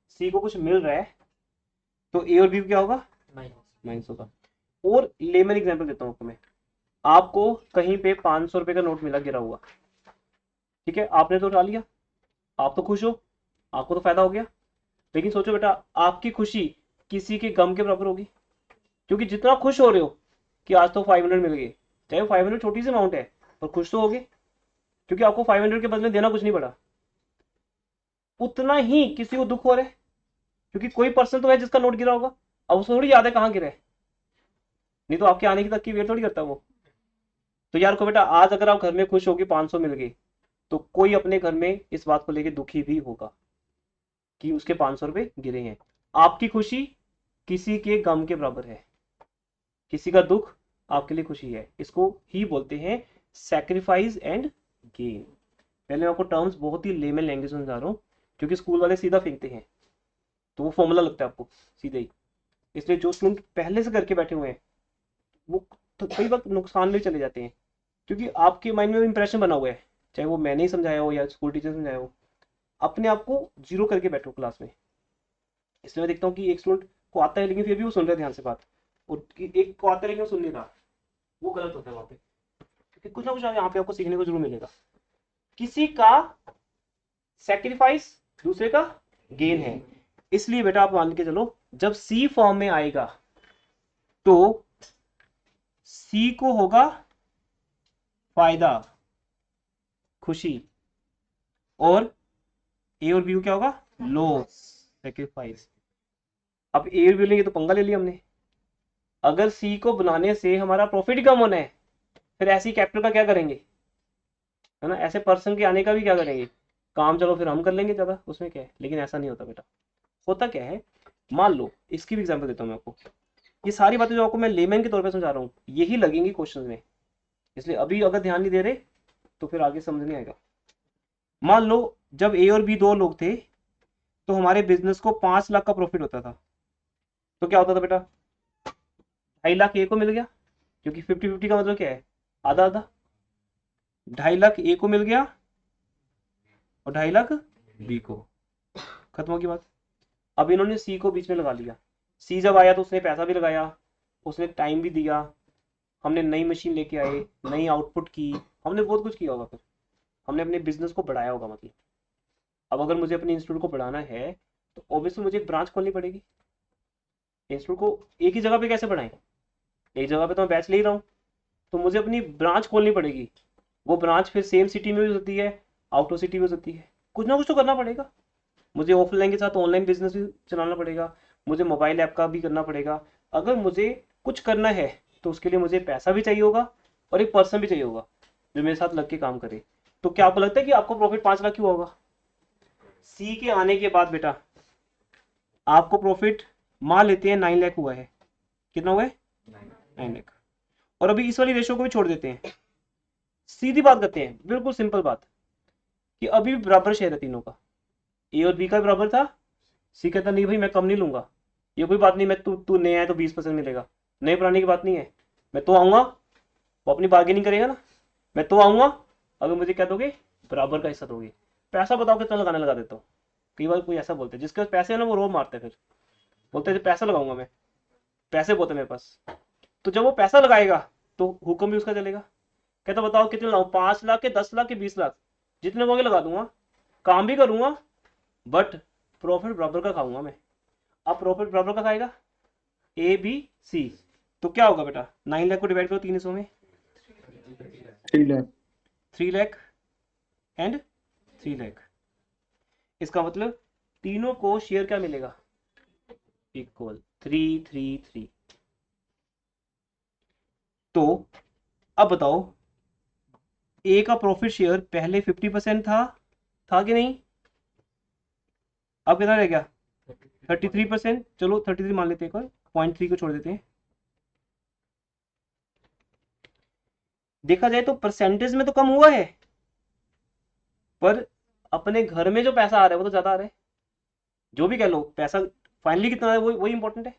सी को कुछ मिल रहा है, तो ए और बी को क्या होगा? माइनस होगा। और लेमन एग्जांपल देता हूँ आपको मैं, आपको कहीं पे 500 रुपए का नोट मिला गिरा हुआ, ठीक है? आपने तो उठा लिया, आप तो खुश हो, आपको तो फायदा हो गया। लेकिन सोचो बेटा, आपकी खुशी किसी के गम के बराबर होगी? क्योंकि जितना खुश हो रहे हो कि आज तो 500 मिल गए, चाहे वो 500 छोटी सी अमाउंट है, पर खुश तो होगे, क्योंकि आपको 500 के बदले देना कुछ नहीं पड़ा। उतना ही किसी को दुख हो रहा है, क्योंकि कोई पर्सन तो है जिसका नोट गिरा होगा, अब उसको थोड़ी याद है कहाँ गिरा है, नहीं तो आपके आने की तक की वेट थोड़ी करता वो। तो यार को बेटा, आज अगर आप घर में खुश हो कि 500 मिल गए, तो कोई अपने घर में इस बात को लेकर दुखी भी होगा कि उसके 500 रुपए गिरे हैं। आपकी खुशी किसी के गम के बराबर है, किसी का दुख आपके लिए खुशी है। इसको ही बोलते हैं सैक्रिफाइस एंड गेन। पहले मैं आपको टर्म्स बहुत ही लेमन लैंग्वेज में समझा रहा हूँ, क्योंकि स्कूल वाले सीधा फेंकते हैं तो वो फॉर्मूला लगता है आपको सीधे ही। इसलिए जो स्टूडेंट पहले से करके बैठे हुए हैं वो तो कई बार नुकसान में चले जाते हैं, क्योंकि आपके माइंड में इंप्रेशन बना हुआ है, चाहे वो मैंने ही समझाया हो या स्कूल टीचर समझाया हो, अपने आप को जीरो करके बैठो क्लास में। इसलिए मैं देखता हूँ कि एक स्टूडेंट को आता है लेकिन फिर भी वो सुन रहे ध्यान से बात, और एक को आता है लेकिन वो सुन नहीं रहा, वो गलत होता है वहाँ पे। क्योंकि कुछ ना कुछ यहाँ पे आपको सीखने को जरूर मिलेगा। किसी का सेक्रीफाइस दूसरे का गेन है। इसलिए बेटा आप मान के चलो, जब सी फॉर्म में आएगा तो सी को होगा फायदा, खुशी, और ए और बी को क्या होगा, लॉस, सेक्रीफाइस। अब ए और बी लेंगे तो पंगा ले लिया हमने। अगर सी को बनाने से हमारा प्रॉफिट कम होना है, फिर ऐसी कैपिटल का क्या करेंगे, है ना, ऐसे पर्सन के आने का भी क्या करेंगे, काम चलो फिर हम कर लेंगे ज्यादा, उसमें क्या है। लेकिन ऐसा नहीं होता बेटा। होता क्या है, मान लो इसकी भी एग्जांपल देता हूँ मैं आपको। ये सारी बातें जो आपको मैं लेमैन के तौर पे समझा रहा हूँ, यही लगेंगी क्वेश्चन में, इसलिए अभी अगर ध्यान नहीं दे रहे तो फिर आगे समझ नहीं आएगा। मान लो जब ए और बी दो लोग थे, तो हमारे बिजनेस को 5 लाख का प्रॉफिट होता था। तो क्या होता था बेटा, 2.5 लाख ए को मिल गया, क्योंकि 50-50 का मतलब क्या है, आधा आधा। 2.5 लाख ए को मिल गया और 2.5 लाख बी को, खत्म होगी बात। अब इन्होंने सी को बीच में लगा लिया। सी जब आया तो उसने पैसा भी लगाया, उसने टाइम भी दिया, हमने नई मशीन लेके आए, नई आउटपुट की, हमने बहुत कुछ किया होगा, फिर हमने अपने बिजनेस को बढ़ाया होगा मतलब। अब अगर मुझे अपने इंस्टीट्यूट को बढ़ाना है तो ऑब्वियसली मुझे एक ब्रांच खोलनी पड़ेगी। इंस्टीट्यूट को एक ही जगह पे कैसे बढ़ाएं, एक जगह पे तो मैं बैच ले ही रहा हूँ, तो मुझे अपनी ब्रांच खोलनी पड़ेगी। वो ब्रांच फिर सेम सिटी में भी हो सकती है, आउट ऑफ सिटी भी हो सकती है, कुछ ना कुछ तो करना पड़ेगा। मुझे ऑफलाइन के साथ ऑनलाइन बिजनेस भी चलाना पड़ेगा, मुझे मोबाइल ऐप का भी करना पड़ेगा। अगर मुझे कुछ करना है तो उसके लिए मुझे पैसा भी चाहिए होगा और एक पर्सन भी चाहिए होगा जो मेरे साथ लग के काम करे। तो क्या आपको लगता है कि आपको प्रॉफिट 5 लाख क्यों होगा? सी के आने के बाद बेटा आपको प्रॉफिट मान लेते हैं 9 लाख हुआ है। कितना हुआ है? 9 लाख। और अभी इस वाली रेशो को भी छोड़ देते हैं, सीधी बात करते हैं, बिल्कुल सिंपल बात, कि अभी भी बराबर शेयर है तीनों का। ए और बी का बराबर था। सी कहता नहीं भाई मैं कम नहीं लूंगा, ये कोई बात नहीं, मैं तू तू नया है तो 20% मिलेगा, नए पुराने की बात नहीं है, मैं तो आऊंगा। वो अपनी बार्गेनिंग करेगा ना, मैं तो आऊंगा, अगर मुझे क्या दोगे, बराबर का हिस्सा दोगे। पैसा बताओ कितना लगाने लगा देता हूँ। कई बार कोई ऐसा बोलते हैं जिसके पास पैसे है ना, वो रो मारते हैं, फिर बोलते हैं पैसा लगाऊंगा मैं, पैसे बहुत है मेरे पास। तो जब वो पैसा लगाएगा तो हुक्म भी उसका चलेगा। कहता बताओ कितने लगाऊं, 5 लाख के, 10 लाख के, 20 लाख, जितने होंगे लगा दूंगा, काम भी करूंगा, बट प्रॉफिट बराबर का खाऊंगा मैं। अब प्रॉफिट बराबर का खाएगा ए बी सी, तो क्या होगा बेटा, 9 लाख को डिवाइड करो 3 हिस्सों में, 3 लाख। 3 लाख एंड 3 लाख। इसका मतलब तीनों को शेयर क्या मिलेगा, इक्वल 3-3-3। तो अब बताओ, ए का प्रॉफिट शेयर पहले 50% था कि नहीं? अब कितना रह गया, 33%। चलो 33 मान लेते हैं, 0.3 को छोड़ देते हैं। देखा जाए तो परसेंटेज में तो कम हुआ है, पर अपने घर में जो पैसा आ रहा है वो तो ज्यादा आ रहा है। जो भी कह लो, पैसा फाइनली कितना है वही वही इंपॉर्टेंट है।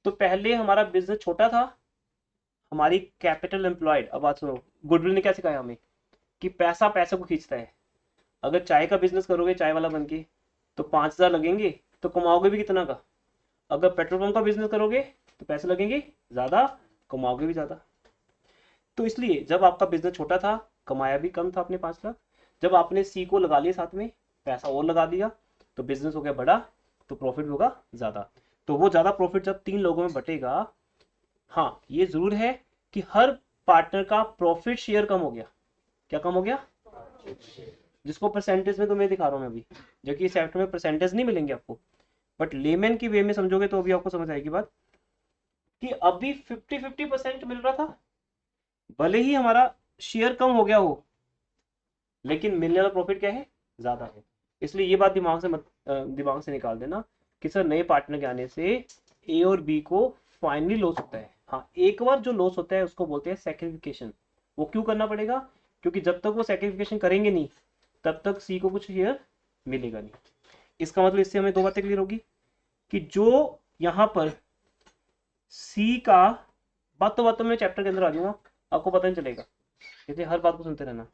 तो पहले हमारा बिजनेस छोटा था, हमारी कैपिटल एम्प्लॉयड। अब बात सुनो, गुडविल ने क्या सिखाया हमें, कि पैसा पैसे को खींचता है। अगर चाय का बिजनेस करोगे चाय वाला बन के, तो 5,000 लगेंगे, तो कमाओगे भी कितना का। अगर पेट्रोल पंप का बिजनेस करोगे तो पैसे लगेंगे ज्यादा, कमाओगे भी ज्यादा। तो इसलिए जब आपका बिजनेस छोटा था, कमाया भी कम था आपने 5 लाख। जब आपने सी को लगा लिया साथ में, पैसा और लगा दिया, तो बिजनेस हो गया बड़ा, तो प्रॉफिट भी होगा ज़्यादा। तो वो ज़्यादा प्रॉफिट जब 3 लोगों में बटेगा, हाँ ये ज़रूर है कि हर पार्टनर का प्रॉफिट शेयर कम हो गया। क्या कम हो गया? जिसको परसेंटेज में तो मैं दिखा रहा हूँ मैं अभी, जबकि इस चैप्टर में परसेंटेज नहीं मिलेंगे आपको, बट लेमन की वे में समझोगे तो अभी आपको समझ आएगी बात कि अभी 50-50% मिल रहा था, भले ही हमारा शेयर कम हो गया हो, लेकिन मिलने वाला प्रॉफिट क्या है? ज्यादा है। इसलिए ये बात दिमाग से निकाल देना कि सर नए पार्टनर के आने से ए और बी को फाइनली लॉस होता है। हाँ, एक बार जो लॉस होता है उसको बोलते हैं सैक्रिफिकेशन। वो क्यों करना पड़ेगा? क्योंकि जब तक वो सैक्रिफिकेशन करेंगे नहीं तब तक सी को कुछ शेयर मिलेगा नहीं। इसका मतलब इससे हमें दो बातें क्लियर होगी कि जो यहाँ पर सी का, बातों में चैप्टर के अंदर आ जाऊंगा, आपको पता नहीं चलेगा, इसलिए हर बात को सुनते रहना।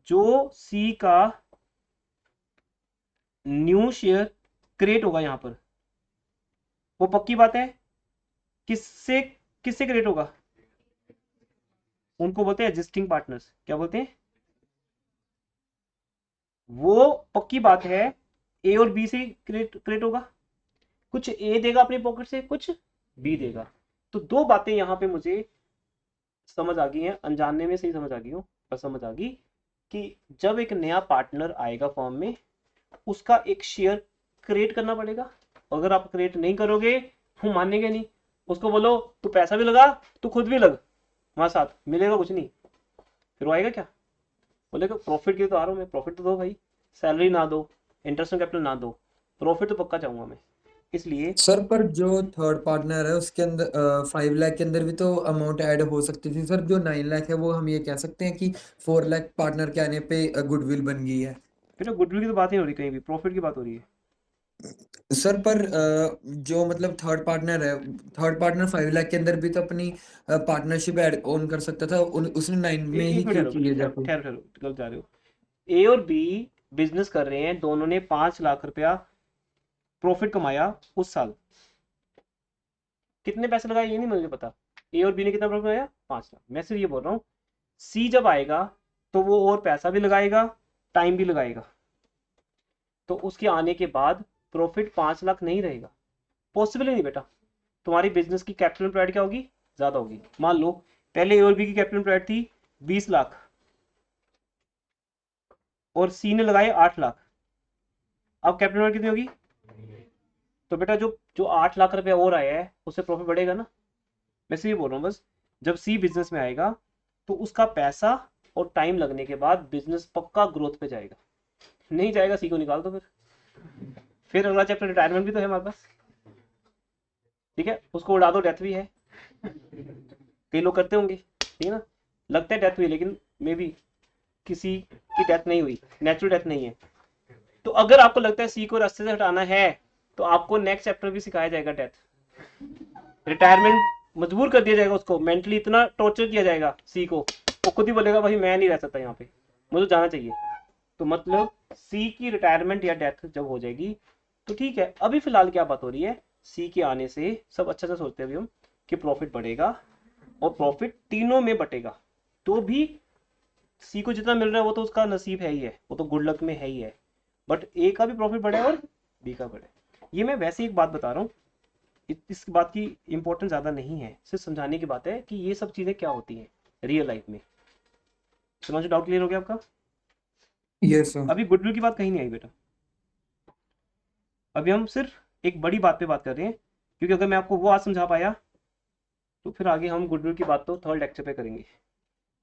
जो सी का न्यू शेयर क्रिएट होगा यहां पर, वो पक्की बात है किससे किससे क्रिएट होगा? उनको बोलते हैं एग्जिस्टिंग पार्टनर्स। क्या बोलते हैं? वो पक्की बात है ए और बी से क्रिएट होगा। कुछ ए देगा अपनी पॉकेट से, कुछ बी देगा। तो दो बातें यहां पे मुझे समझ आ गई हैं, अनजाने में सही समझ आ गई हो, पर समझ आ गई कि जब एक नया पार्टनर आएगा फॉर्म में, उसका एक शेयर क्रिएट करना पड़ेगा। अगर आप क्रिएट नहीं करोगे वो मानेंगे नहीं। उसको बोलो तू पैसा भी लगा, तू खुद भी लग, हमारे साथ मिलेगा कुछ नहीं, फिर वो आएगा क्या? बोलेगा प्रॉफिट के लिए तो आ रहा हूँ मैं, प्रॉफिट तो दो भाई, सैलरी ना दो, इंटरेस्ट कैपिटल ना दो, प्रॉफिट तो पक्का चाहूंगा मैं। इसलिए सर पर जो थर्ड पार्टनर है उसके अंदर 5 लाख के अंदर भी तो अमाउंट ऐड हो सकती थी सर। जो 9 लाख है वो हम ये कह सकते हैं कि 4 लाख पार्टनर के आने पे गुडविल बन गई है। फिर गुडविल की तो बात नहीं हो रही, कहीं भी प्रॉफिट की बात हो रही है। सर पर जो मतलब थर्ड पार्टनर है, थर्ड पार्टनर 5 लाख के अंदर भी तो अपनी पार्टनरशिप ऐड ऑन कर सकता था। उसने 9 में ही एक मिनट क्यों ठहरो की है ठहरो जाके? ठहरो ठहरो, गलत जा रहे हो। ए और बी बिजनेस कर रहे हैं, दोनों ने 5 लाख रुपया प्रॉफिट कमाया उस साल। कितने पैसे लगाए ये नहीं मुझे पता, ए और बी ने कितना प्रॉफिट कमाया? 5 लाख। मैं सिर्फ ये बोल रहा हूँ सी जब आएगा तो वो और पैसा भी लगाएगा, टाइम भी लगाएगा, तो उसके आने के बाद प्रॉफिट 5 लाख नहीं रहेगा। पॉसिबल ही नहीं बेटा। तुम्हारी बिजनेस की कैपिटल एम्प्लॉयड क्या होगी? ज्यादा होगी। मान लो पहले ए और बी की कैपिटल एम्प्लॉयड थी 20 लाख और सी ने लगाए 8 लाख, अब कैपिटल एम्प्लॉयड कितनी होगी? तो बेटा जो जो 8 लाख रुपया और आया है उससे प्रॉफिट बढ़ेगा ना। मैं सिर्फ ये बोल रहा हूँ बस, जब सी बिजनेस में आएगा तो उसका पैसा और टाइम लगने के बाद बिजनेस पक्का ग्रोथ पे जाएगा। नहीं जाएगा सी को निकाल दो फिर अगला चैप्टर रिटायरमेंट भी तो है हमारे पास, ठीक है, उसको उड़ा दो, डेथ भी है, कई लोग करते होंगे, ठीक है ना, लगता है डेथ हुई लेकिन मे बी किसी की डेथ नहीं हुई, नेचुरल डेथ नहीं है। तो अगर आपको लगता है सी को रास्ते से हटाना है तो आपको नेक्स्ट चैप्टर भी सिखाया जाएगा डेथ, रिटायरमेंट, मजबूर कर दिया जाएगा उसको, मेंटली इतना टॉर्चर किया जाएगा सी को, वो खुद ही बोलेगा भाई मैं नहीं रह सकता यहाँ पे, मुझे जाना चाहिए। तो मतलब सी की रिटायरमेंट या डेथ जब हो जाएगी तो ठीक है। अभी फिलहाल क्या बात हो रही है, सी के आने से सब अच्छा सा सोचते हैं अभी हम कि प्रॉफिट बढ़ेगा और प्रॉफिट तीनों में बटेगा। तो भी सी को जितना मिल रहा है वो तो उसका नसीब है ही है, वो तो गुड लक में है ही है, बट ए का भी प्रॉफिट बढ़े और बी का बढ़े। ये मैं वैसे एक बात बता रहा हूँ, इस बात की इंपॉर्टेंस ज्यादा नहीं है, सिर्फ समझाने की बात है कि ये सब चीजें क्या होती हैं रियल लाइफ में। समझ, डाउट क्लियर हो गया आपका? Yes sir. अभी गुडविल की बात कहीं नहीं आई बेटा, अभी हम सिर्फ एक बड़ी बात पे बात कर रहे हैं, क्योंकि अगर मैं आपको वो आज समझा पाया तो फिर आगे हम गुडविल की बात तो थर्ड लेक्चर पे करेंगे।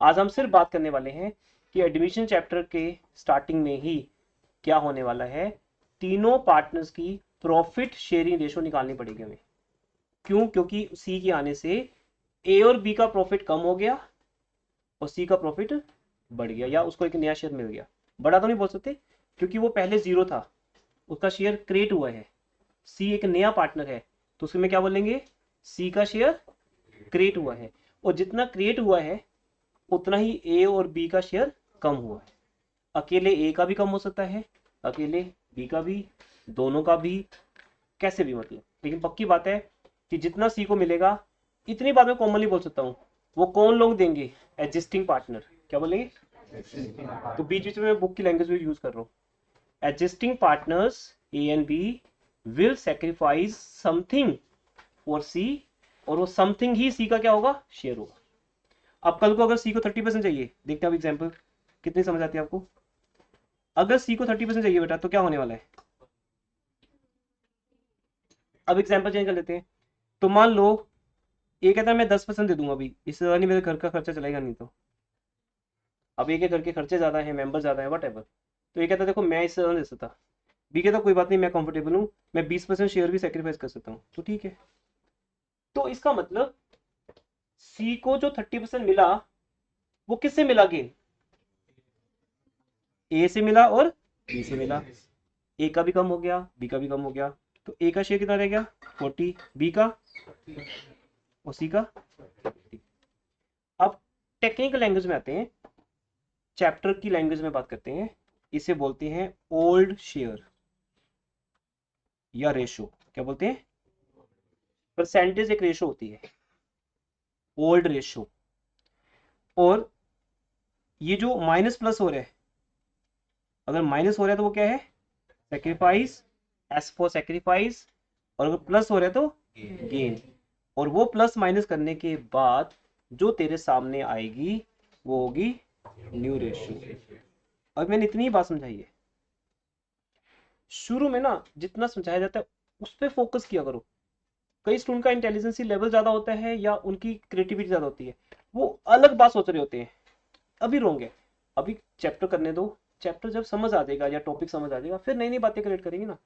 आज हम सिर्फ बात करने वाले हैं कि एडमिशन चैप्टर के स्टार्टिंग में ही क्या होने वाला है, तीनों पार्टनर्स की प्रॉफिट शेयरिंग रेशो निकालनी पड़ेगी हमें। क्यों? क्योंकि सी के आने से ए और बी का प्रॉफिट कम हो गया और सी का प्रॉफिट बढ़ गया, या उसको एक नया शेयर मिल गया। बड़ा तो नहीं बोल सकते क्योंकि वो पहले जीरो था, उसका शेयर क्रिएट हुआ है, सी एक नया पार्टनर है, तो उसमें क्या बोलेंगे? सी का शेयर क्रिएट हुआ है, और जितना क्रिएट हुआ है उतना ही ए और बी का शेयर कम हुआ है। अकेले ए का भी कम हो सकता है, अकेले बी का भी, दोनों का भी, कैसे भी मतलब, लेकिन पक्की बात है कि जितना सी को मिलेगा, इतनी बात मैं कॉमनली बोल सकता हूँ, वो कौन लोग देंगे? Existing partner. क्या बोलेंगे? तो बीच बीच में मैं बुक की लैंग्वेज भी यूज कर रहा हूँ। Existing partners A and B will sacrifice something for C, और वो समथिंग ही सी का क्या होगा, शेयर होगा। अब कल को अगर सी को 30% चाहिए, देखते हैं अब एग्जाम्पल कितनी समझ आती है आपको। अगर सी को 30% चाहिए बेटा तो क्या होने वाला है, अब एग्जाम्पल चेंज कर लेते हैं। तो मान लो ये कहता है मैं 10% दे दूंगा, अभी इससे ज़्यादा नहीं मेरे घर का खर्चा चलेगा नहीं, तो अब एक घर के खर्चे ज़्यादा है, मेंबर ज़्यादा है, वट एवर। तो ये कहता है देखो मैं इससे ज़्यादा दे सकता, बी कहता कोई बात नहीं मैं कंफर्टेबल हूँ, मैं 20% शेयर भी सेक्रीफाइस कर सकता हूँ, तो ठीक है। तो इसका मतलब सी को जो 30% मिला वो किससे मिला, गेन ए से मिला और बी से मिला। ए का भी कम हो गया, बी का भी कम हो गया, तो ए का शेयर कितना रह गया 40, बी का और सी का 50। अब टेक्निकल लैंग्वेज में आते हैं, चैप्टर की लैंग्वेज में बात करते हैं, इसे बोलते हैं ओल्ड शेयर या रेशो। क्या बोलते हैं, परसेंटेज एक रेशो होती है, ओल्ड रेशो। और ये जो माइनस प्लस हो रहा है, अगर माइनस हो रहा है तो वो क्या है, सेक्रीफाइस, एस फॉर सेक्रीफाइस, और अगर प्लस हो रहा है तो गेन। और वो प्लस माइनस करने के बाद जो तेरे सामने आएगी वो होगी न्यू रेशियो। और मैंने इतनी ही बात समझाई है, शुरू में ना जितना समझाया जाता है उस पर फोकस किया करो। कई स्टूडेंट का इंटेलिजेंसी लेवल ज्यादा होता है या उनकी क्रिएटिविटी ज्यादा होती है, वो अलग बात सोच रहे होते हैं, अभी रोंग है। अभी चैप्टर करने दो, चैप्टर जब समझ आ जाएगा या टॉपिक समझ आ जाएगा फिर नई नई बातें क्रिएट करेंगे ना।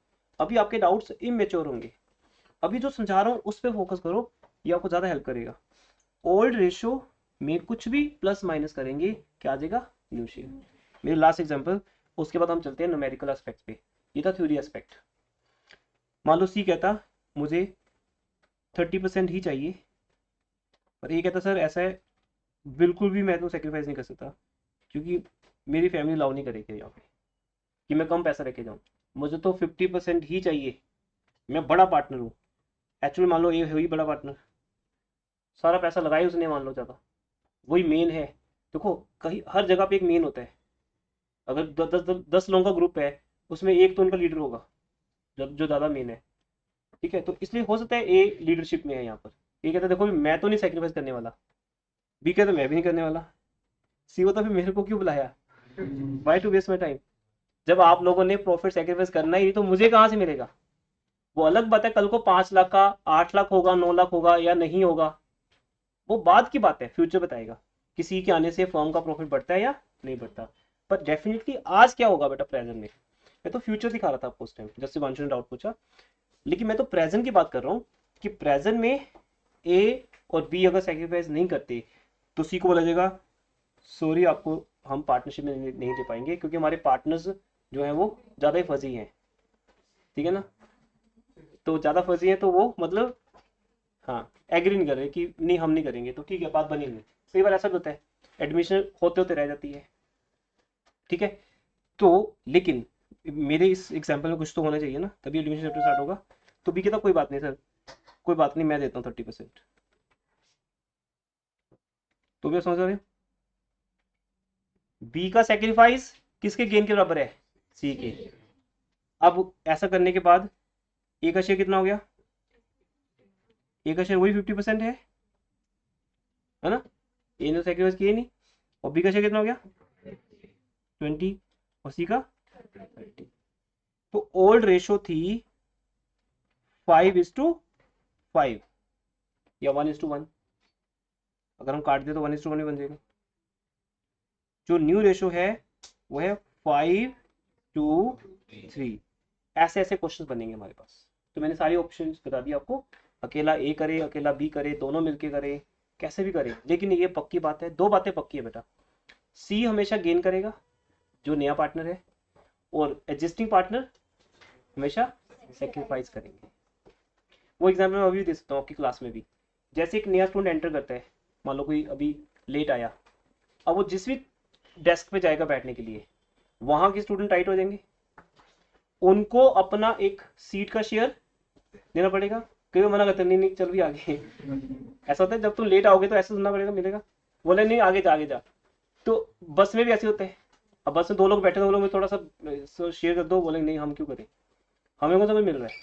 अभी आपके डाउट्स इमेच्योर होंगे, अभी जो समझा रहा हूँ उस पर फोकस करो, ये आपको ज्यादा हेल्प करेगा। ओल्ड रेशियो में कुछ भी प्लस माइनस करेंगे क्या आ जाएगा, न्यू शेयर। मेरे लास्ट एग्जांपल, उसके बाद हम चलते हैं न्यूमेरिकल एस्पेक्ट पे। ये था थ्योरी एस्पेक्ट। मान लो सी कहता मुझे 30% ही चाहिए, पर ये कहता सर ऐसा है बिल्कुल भी मैं तो सेक्रीफाइस नहीं कर सकता, क्योंकि मेरी फैमिली अलाउ नहीं करेगी यहाँ पे कि मैं कम पैसा लेके जाऊँ, मुझे तो 50% ही चाहिए, मैं बड़ा पार्टनर हूँ। एक्चुअली मान लो ये हुई बड़ा पार्टनर, सारा पैसा लगाया उसने मान लो ज़्यादा, वही मेन है। देखो कहीं हर जगह पे एक मेन होता है, अगर 10 लोगों का ग्रुप है उसमें एक तो उनका लीडर होगा जो ज़्यादा मेन है, ठीक है। तो इसलिए हो सकता है ए लीडरशिप में है यहाँ पर, ये कहता है देखो मैं तो नहीं सेक्रीफाइस करने वाला, बी कहता मैं भी नहीं करने वाला, सी होता फिर मेरे को क्यों बुलाया, why to waste my time, जब आप लोगों ने प्रॉफिट सेक्रीफाइस करना ही नहीं तो मुझे कहाँ से मिलेगा। वो अलग बात है कल को 5 लाख का 8 लाख होगा, 9 लाख होगा या नहीं होगा, वो बाद की बात है, फ्यूचर बताएगा किसी के आने से फर्म का प्रॉफिट बढ़ता है या नहीं बढ़ता। पर डेफिनेटली आज क्या होगा बेटा प्रेजेंट में, मैं तो फ्यूचर दिखा रहा था आपको उस टाइम जब से वांशु ने डाउट पूछा, लेकिन मैं तो प्रेजेंट की बात कर रहा हूँ कि प्रेजेंट में ए और बी अगर सेक्रीफाइस नहीं करते तो सी को बोला जाएगा सॉरी आपको हम पार्टनरशिप में नहीं दे पाएंगे, क्योंकि हमारे पार्टनर्स जो है वो ज़्यादा ही फजी हैं, ठीक है ना। तो ज़्यादा फजी है तो वो मतलब हाँ एग्री नहीं कर रहे कि नहीं हम नहीं करेंगे, तो ठीक है बात बनी नहीं। कई बार ऐसा भी होता है, एडमिशन होते होते रह जाती है, ठीक है। तो लेकिन मेरे इस एग्जाम्पल में कुछ तो होना चाहिए ना, तभी एडमिशन चैप्टर स्टार्ट होगा। तो बी कहता कोई बात नहीं सर, कोई बात नहीं मैं देता हूँ 30%। तो भी समझ रहे हो, बी का सेक्रीफाइस किसके गेन के बराबर है, सी के। अब ऐसा करने के बाद ए का शेयर कितना हो गया, ए का शेयर वही 50% है ना, ए ने सेक्रीफाइस किए नहीं, और बी का शेयर कितना हो गया 20 और सी का 30। तो ओल्ड रेशो थी 5:5 या 1:1, अगर हम काट दे तो 1:1 ही बन जाएगा। जो न्यू रेशो है वो है 5:3। ऐसे ऐसे क्वेश्चन बनेंगे हमारे पास। तो मैंने सारी ऑप्शन बता दी आपको, अकेला ए करे अकेला बी करे दोनों मिलके करे कैसे भी करे, लेकिन ये पक्की बात है, दो बातें पक्की है बेटा, सी हमेशा गेन करेगा जो नया पार्टनर है, और एग्जिस्टिंग पार्टनर हमेशा सेक्रीफाइस करेंगे। वो एग्जाम्पल मैं अभी दे सकता हूँ आपकी क्लास में भी। जैसे एक नया स्टूडेंट एंटर करता है, मान लो कोई अभी लेट आया, अब वो जिस भी डेस्क पे जाएगा बैठने के लिए वहां के स्टूडेंट टाइट हो जाएंगे, उनको अपना एक सीट का शेयर देना पड़ेगा। कई बार मना करते हैं नहीं नहीं चल भी आगे ऐसा होता है जब तुम लेट आओगे तो ऐसे सुनना पड़ेगा, मिलेगा, बोले नहीं आगे जा आगे जा। तो बस में भी ऐसे होते हैं, अब बस में 2 लोग बैठे, 2 लोग में थोड़ा सा शेयर कर दो, बोले नहीं हम क्यों करें, हमें कौन सा मिल रहा है,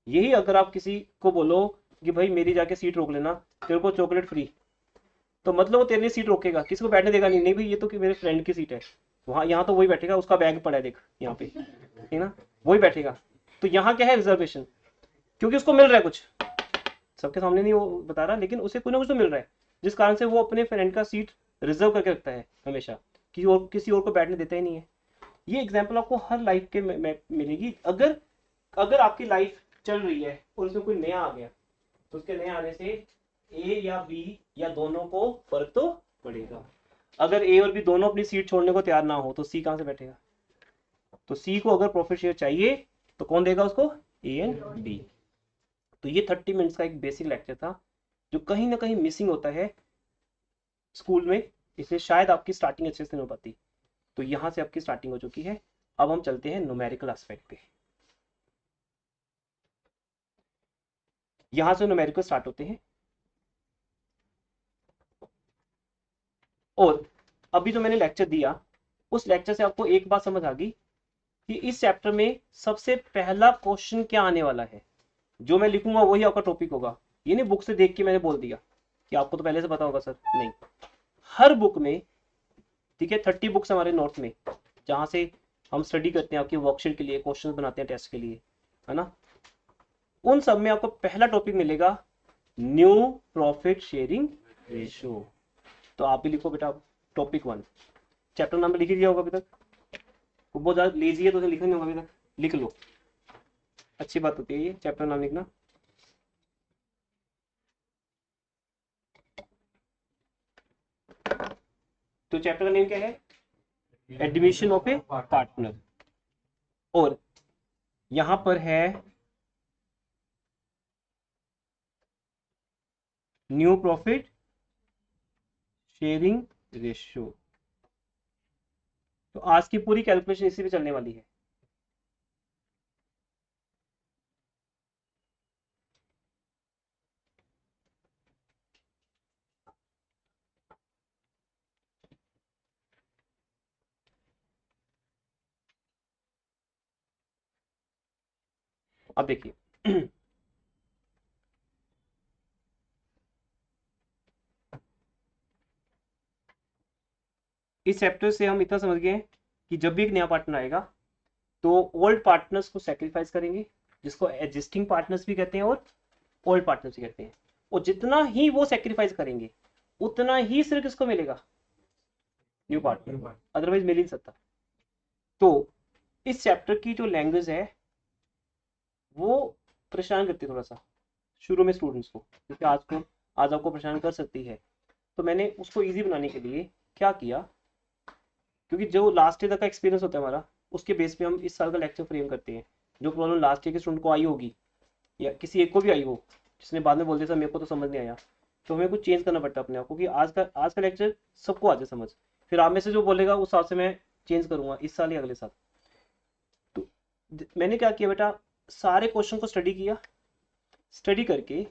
यही अगर आप किसी को बोलो कि भाई मेरी जाके सीट रोक लेना, तेरे को चॉकलेट फ्री, तो मतलब वो तेरे लिए सीट रोकेगा, किसी को बैठने देगा नहीं, नहीं भाई ये तो कि मेरे फ्रेंड की सीट है, वहाँ यहाँ तो वही बैठेगा, उसका बैग पड़ा है देख यहाँ पे, है ना, वही बैठेगा। तो यहाँ क्या है, रिजर्वेशन, क्योंकि उसको मिल रहा है कुछ, सबके सामने नहीं वो बता रहा, लेकिन उसे कुछ ना कुछ तो मिल रहा है, जिस कारण से वो अपने फ्रेंड का सीट रिजर्व करके रखता है हमेशा, किसी और को बैठने देता ही नहीं है। ये एग्जाम्पल आपको हर लाइफ के में मिलेगी। अगर अगर आपकी लाइफ चल रही है और उसमें कोई नया आ गया, तो उसके नए आने से ए या बी या दोनों को फर्क तो पड़ेगा। अगर ए और बी दोनों अपनी सीट छोड़ने को तैयार ना हो तो सी कहां से बैठेगा? तो सी को अगर प्रॉफिट शेयर चाहिए तो कौन देगा उसको? A and B. तो ये 30 मिनट्स का एक बेसिक लेक्चर था जो कहीं ना कहीं मिसिंग होता है स्कूल में, इसलिए शायद आपकी स्टार्टिंग अच्छे से नहीं हो पाती। तो यहां से आपकी स्टार्टिंग हो चुकी है। अब हम चलते हैं न्यूमेरिकल एस्पेक्ट पे। यहां से न्यूमेरिकल स्टार्ट होते हैं। और अभी जो मैंने लेक्चर दिया उस लेक्चर से आपको एक बात समझ आ गई कि इस चैप्टर में सबसे पहला क्वेश्चन क्या आने वाला है। जो मैं लिखूंगा वही आपका टॉपिक होगा। ये नहीं बुक से देख के मैंने बोल दिया कि आपको तो पहले से पता होगा सर, नहीं। हर बुक में, ठीक है, 30 बुक्स हमारे नोट में जहां से हम स्टडी करते हैं आपकी वर्कशीट के लिए, क्वेश्चन बनाते हैं टेस्ट के लिए, है ना, उन सब में आपको पहला टॉपिक मिलेगा न्यू प्रॉफिट शेयरिंग रेशियो। तो आप भी लिखो बेटा टॉपिक 1। चैप्टर नंबर लिख दिया होगा अभी तक। वो बहुत ज्यादा लेजी है तो उसे लिखा नहीं होगा अभी तक, लिख लो, अच्छी बात होती है ये चैप्टर नाम लिखना। तो चैप्टर का नेम क्या है? Admission of A partner. और यहां पर है न्यू प्रॉफिट शेयरिंग रेशियो। तो आज की पूरी कैलकुलेशन इसी पे चलने वाली है। अब देखिए इस चैप्टर से हम इतना समझ गए कि जब भी एक नया पार्टनर आएगा तो ओल्ड पार्टनर्स को सेक्रीफाइस करेंगे, जिसको एग्जिस्टिंग पार्टनर्स भी कहते हैं और ओल्ड पार्टनर्स भी कहते हैं। और जितना ही वो सेक्रीफाइस करेंगे उतना ही सिर्फ किसको मिलेगा? न्यू पार्टनर, अदरवाइज मिल ही नहीं सकता। तो इस चैप्टर की जो लैंग्वेज है वो परेशान करती है थोड़ा सा शुरू में स्टूडेंट्स को, क्योंकि आज आपको परेशान कर सकती है। तो मैंने उसको इजी बनाने के लिए क्या किया, क्योंकि जो लास्ट ईयर तक का एक्सपीरियंस होता है हमारा उसके बेस पे हम इस साल का लेक्चर फ्रेम करते हैं। जो प्रॉब्लम लास्ट ईयर के स्टूडेंट को आई होगी या किसी एक को भी आई हो जिसने बाद में बोल दिया सर मेरे को तो समझ नहीं आया, तो हमें कुछ चेंज करना पड़ता है अपने आप को कि आज का लेक्चर सबको आ जाए समझ। फिर आप में से जो बोलेगा उस हिसाब से मैं चेंज करूंगा इस साल या अगले साल। तो मैंने क्या किया बेटा, सारे क्वेश्चन को स्टडी किया। स्टडी करके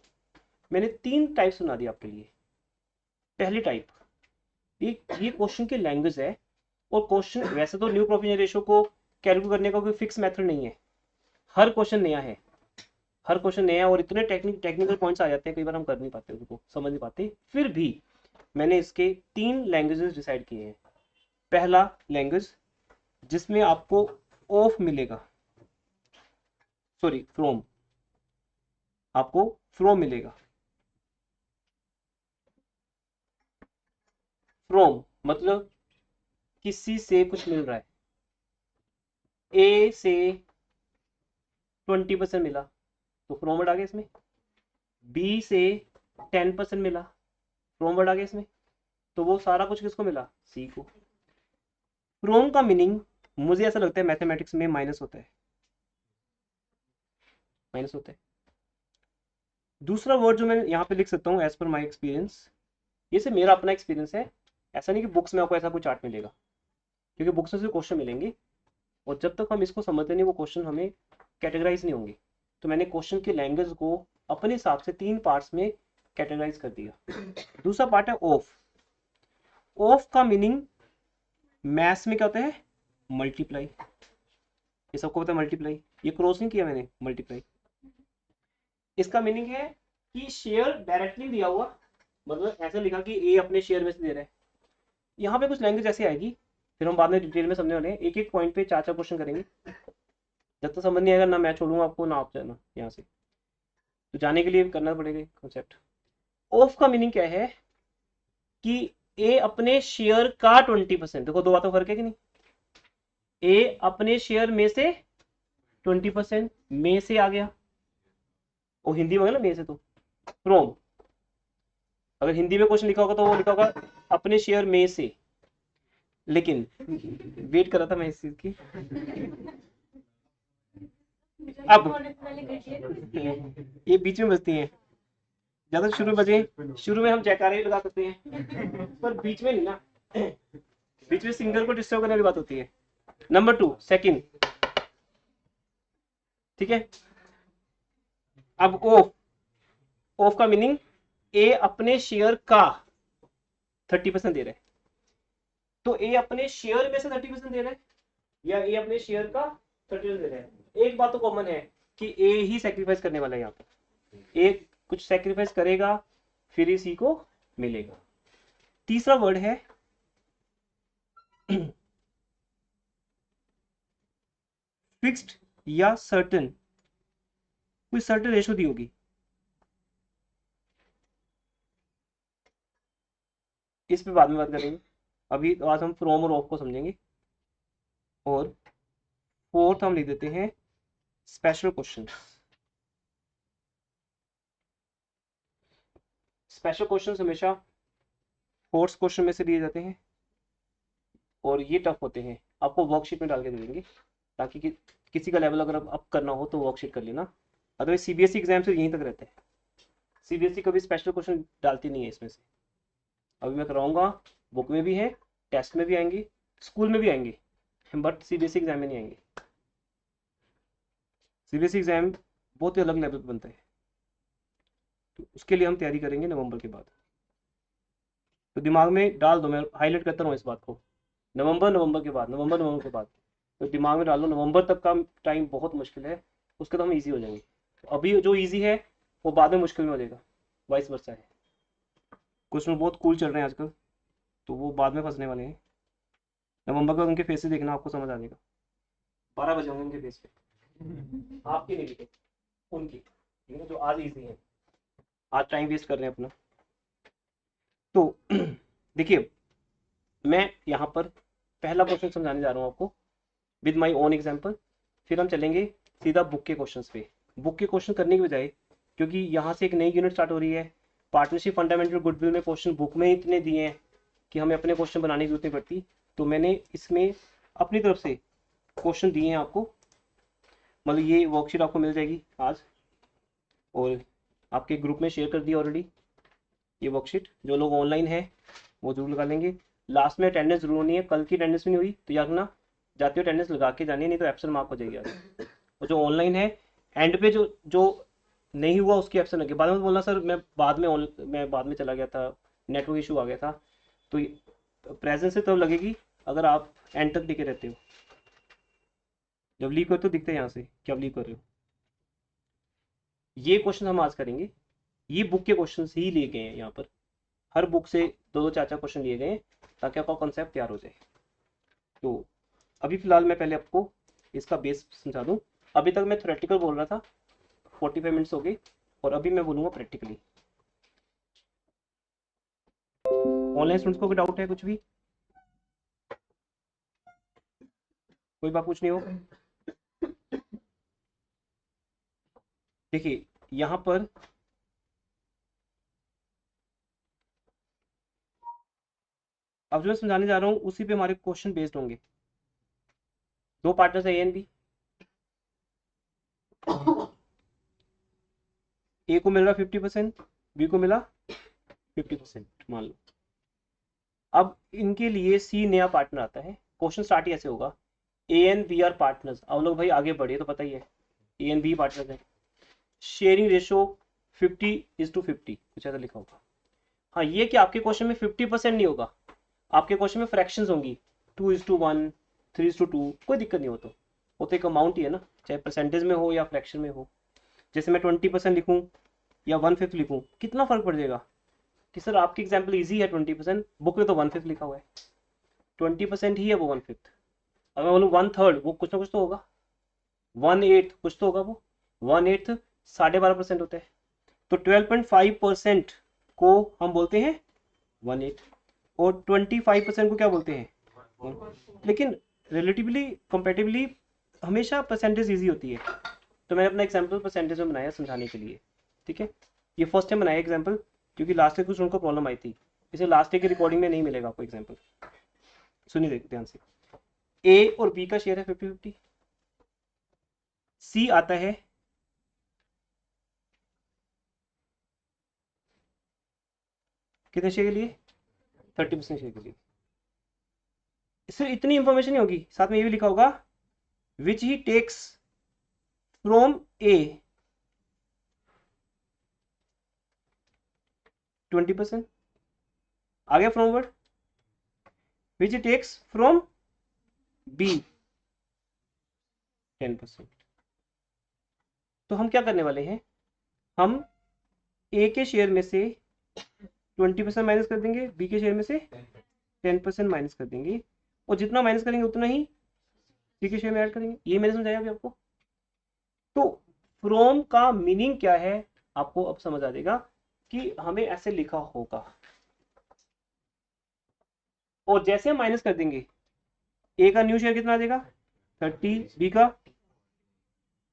मैंने 3 टाइप्स बना दी आपके लिए। पहली टाइप, ये क्वेश्चन की लैंग्वेज है। और क्वेश्चन वैसे तो न्यू प्रॉफिट रेशियो को कैलकुलेट करने का कोई फिक्स मेथड नहीं है, हर क्वेश्चन नया है, हर क्वेश्चन नया है। और इतने टेक्निकल पॉइंट्स आ जाते हैं कई बार हम कर नहीं पाते, उनको समझ नहीं पाते। फिर भी मैंने इसके 3 लैंग्वेजेस डिसाइड किए हैं। पहला लैंग्वेज जिसमें आपको ऑफ मिलेगा, सॉरी फ्रॉम, आपको फ्रॉम मिलेगा। फ्रॉम मतलब किसी से कुछ मिल रहा है। ए से 20% मिला तो फ्रॉम वर्ड आ गया इसमें। बी से 10% मिला, फ्रॉम वर्ड आ गया इसमें। तो वो सारा कुछ किसको मिला? सी को। फ्रॉम का मीनिंग मुझे ऐसा लगता है मैथमेटिक्स में माइनस होता है, माइनस होता है। दूसरा वर्ड जो मैं यहाँ पे लिख सकता हूँ एज पर माई एक्सपीरियंस, ये से मेरा अपना एक्सपीरियंस है, ऐसा नहीं कि बुक्स में आपको ऐसा कोई चार्ट मिलेगा, क्योंकि बुक्स में से क्वेश्चन मिलेंगे और जब तक हम इसको समझते नहीं वो क्वेश्चन हमें कैटेगराइज नहीं होंगे। तो मैंने क्वेश्चन की लैंग्वेज को अपने हिसाब से 3 पार्ट्स में कैटेगराइज कर दिया। दूसरा पार्ट है ऑफ। ऑफ का मीनिंग मैथ्स में क्या होता है? मल्टीप्लाई। ये सबको पता है मल्टीप्लाई, ये क्रॉस नहीं किया मैंने, मल्टीप्लाई। इसका मीनिंग है कि शेयर डायरेक्टली दिया हुआ, मतलब ऐसे लिखा कि ए अपने शेयर में से दे रहा है। यहाँ पे कुछ लैंग्वेज ऐसे आएगी, फिर हम बाद में डिटेल में समझने वाले हैं, एक एक पॉइंट पे चार चार क्वेश्चन करेंगे। जब तक समझ नहीं आएगा ना मैं छोड़ूंगा आपको ना आप जाना यहाँ से, तो जाने के लिए करना पड़ेगा कॉन्सेप्ट। ऑफ का मीनिंग क्या है कि ए अपने शेयर का 20%, देखो दो बातों फर्क है कि नहीं, ए अपने शेयर में से 20%, में से आ गया, वो हिंदी में ना में से, तो फ्रॉम, अगर हिंदी में क्वेश्चन लिखा होगा तो वो लिखा होगा अपने शेयर में से, लेकिन वेट कर रहा था मैं इस चीज की। अब ये बीच में बजती हैं, ज्यादा शुरू में बजे, शुरू में हम जयकारे लगा सकते हैं, पर बीच में नहीं ना, बीच में सिंगर को डिस्टर्ब करने वाली बात होती है। नंबर 2 सेकंड, ठीक है। अब ऑफ, ऑफ का मीनिंग ए अपने शेयर का 30% दे रहा है, तो ए अपने शेयर में से 30% दे रहा है या ए अपने शेयर का 30% दे रहा है। एक बात तो कॉमन है कि ए ही सेक्रीफाइस करने वाला है, यहाँ पर ए कुछ सेक्रीफाइस करेगा फिर इसी को मिलेगा। तीसरा वर्ड है फिक्स्ड या सर्टेन, कोई सर्टेन रेशो दी होगी, इस पे बाद में बात करेंगे, अभी तो आज हम फ्रॉम और ऑफ को समझेंगे। और फोर्थ हम लिख देते हैं स्पेशल क्वेश्चन। स्पेशल क्वेश्चन हमेशा फोर्थ क्वेश्चन में से दिए जाते हैं और ये टफ होते हैं, आपको वर्कशीट में डाल के दे देंगे ताकि किसी का लेवल अगर अप करना हो तो वर्कशीट कर लेना, अदरवाइज सीबीएसई एग्जाम से यहीं तक रहते हैं। सीबीएसई कभी स्पेशल क्वेश्चन डालती नहीं है इसमें से, अभी मैं कराऊंगा, बुक में भी है, टेस्ट में भी आएंगे, स्कूल में भी आएंगे, बट सीबीएसई एग्जाम में नहीं आएंगे। सीबीएसई एग्जाम बहुत ही अलग लेवल पर बनता है, तो उसके लिए हम तैयारी करेंगे नवंबर के बाद, तो दिमाग में डाल दो, मैं हाईलाइट करता रहूँ इस बात को, नवंबर के बाद, नवंबर के बाद, तो दिमाग में डाल लो नवंबर तक का टाइम बहुत मुश्किल है, उसके तो हम इजी हो जाएंगे। तो अभी जो इजी है वो बाद में मुश्किल में हो जाएगा, वाइस वर्सा है। कुछ में बहुत कूल चल रहे हैं आजकल, तो वो बाद में फंसने वाले हैं। नवंबर का उनके फेस देखना, आपको समझ आ जाएगा, 12 बजे होंगे उनके फेस पे, आपकी नहीं लिखे, उनकी, ठीक है, जो आज इजी है, आज टाइम वेस्ट कर रहे हैं अपना। तो देखिए मैं यहाँ पर पहला क्वेश्चन समझाने जा रहा हूँ आपको विद माय ओन एग्जांपल, फिर हम चलेंगे सीधा बुक के क्वेश्चंस पे। बुक के क्वेश्चन करने की बजाय, क्योंकि यहाँ से एक नई यूनिट स्टार्ट हो रही है, पार्टनरशिप फंडामेंटल गुडविल में क्वेश्चन बुक में इतने दिए हैं कि हमें अपने क्वेश्चन बनाने की जरूरत नहीं पड़ती, तो मैंने इसमें अपनी तरफ से क्वेश्चन दिए हैं आपको, मतलब ये वर्कशीट आपको मिल जाएगी आज, और आपके ग्रुप में शेयर कर दिया ऑलरेडी ये वर्कशीट, जो लोग ऑनलाइन है वो जरूर लगा लेंगे। लास्ट में अटेंडेंस जरूर होनी है, कल की अटेंडेंस भी नहीं हुई तो याद रखना, जाते हो अटेंडेंस लगा के जानी, नहीं तो एब्सेंट मार्क हो जाएगी आज। और जो ऑनलाइन है एंड पे जो जो नहीं हुआ उसकी एब्सेंट लगे, बाद में बोलना सर मैं बाद में चला गया था, नेटवर्क इशू आ गया था, तो प्रेजेंस से तब लगेगी अगर आप एंड तक टिके रहते हो, जब लीव करते हो दिखते हैं यहाँ से कि आप लीव कर रहे हो। ये क्वेश्चन हम आज करेंगे, ये बुक के क्वेश्चन ही लिए गए हैं यहाँ पर, हर बुक से दो दो चार चार क्वेश्चन लिए गए हैं ताकि आपका कॉन्सेप्ट तैयार हो जाए। तो अभी फिलहाल मैं पहले आपको इसका बेस समझा दूं, अभी तक मैं थ्योरेटिकल बोल रहा था, 45 मिनट्स हो गए, और अभी मैं बोलूँगा प्रैक्टिकली। ऑनलाइन स्टूडेंट्स को कोई डाउट है कुछ भी, कोई बात पूछनी हो? देखिए यहाँ पर अब जो मैं समझाने जा रहा हूँ उसी पे हमारे क्वेश्चन बेस्ड होंगे। दो पार्टनर्स है ए एंड बी, ए को मिल रहा 50%, बी को मिला 50% मान लो। अब इनके लिए सी नया पार्टनर आता है, क्वेश्चन स्टार्ट ही ऐसे होगा, A and B are partners. अब लोग भाई आगे बढ़े तो पता ही है ए एंड बी पार्टनर्स है, शेयरिंग रेशो 50:50 कुछ ऐसा लिखा होगा। हाँ ये कि आपके क्वेश्चन में 50% नहीं होगा, आपके क्वेश्चन में फ्रैक्शंस होंगी, 2:1, 3:2, कोई दिक्कत नहीं हो, तो वो तो एक अमाउंट ही है ना, चाहे परसेंटेज में हो या फ्रैक्शन में हो। जैसे मैं 20% लिखूं या 1/5 लिखूं, कितना फर्क पड़ जाएगा कि सर आपकी एग्जाम्पल ईजी है 20%, बुक में तो 1/5 लिखा हुआ है, 20% ही है वो 1/5। अगर मैं बोलूँ 1/3, वो कुछ ना कुछ तो होगा, 1/8 कुछ तो होगा, वो 1/8 12.5% होता है, तो 12.5% को हम बोलते हैं 1/8, और 25% को क्या बोलते हैं। लेकिन रिलेटिवली कंपेटिवली हमेशा परसेंटेज ईजी होती है, तो मैंने अपना एग्जाम्पल परसेंटेज में बनाया समझाने के लिए, ठीक है। ये फर्स्ट टाइम बनाया एग्जाम्पल, क्योंकि लास्ट ईयर कुछ उनको प्रॉब्लम आई थी, इसे लास्ट ईयर की रिकॉर्डिंग में नहीं मिलेगा आपको एग्जाम्पल। सुनिए देखते ध्यान से, ए और बी का शेयर है 50-50, सी आता है कितने शेयर के लिए, 30% शेयर के लिए। इससे इतनी इंफॉर्मेशन नहीं होगी, साथ में ये भी लिखा होगा विच ही टेक्स फ्रॉम ए 20%, आ गया from word, which he takes from B 10%। तो हम क्या करने वाले हैं, हम ए के शेयर में से 20% माइनस कर देंगे, बी के शेयर में से 10% माइनस कर देंगे, और जितना माइनस करेंगे उतना ही सी के शेयर में ऐड करेंगे। ये मैंने समझाया अभी आपको। तो फ्रॉम का मीनिंग क्या है आपको अब समझ आ जाएगा कि हमें ऐसे लिखा होगा, और जैसे हम माइनस कर देंगे, ए का न्यू शेयर कितना आ जाएगा 30, बी का,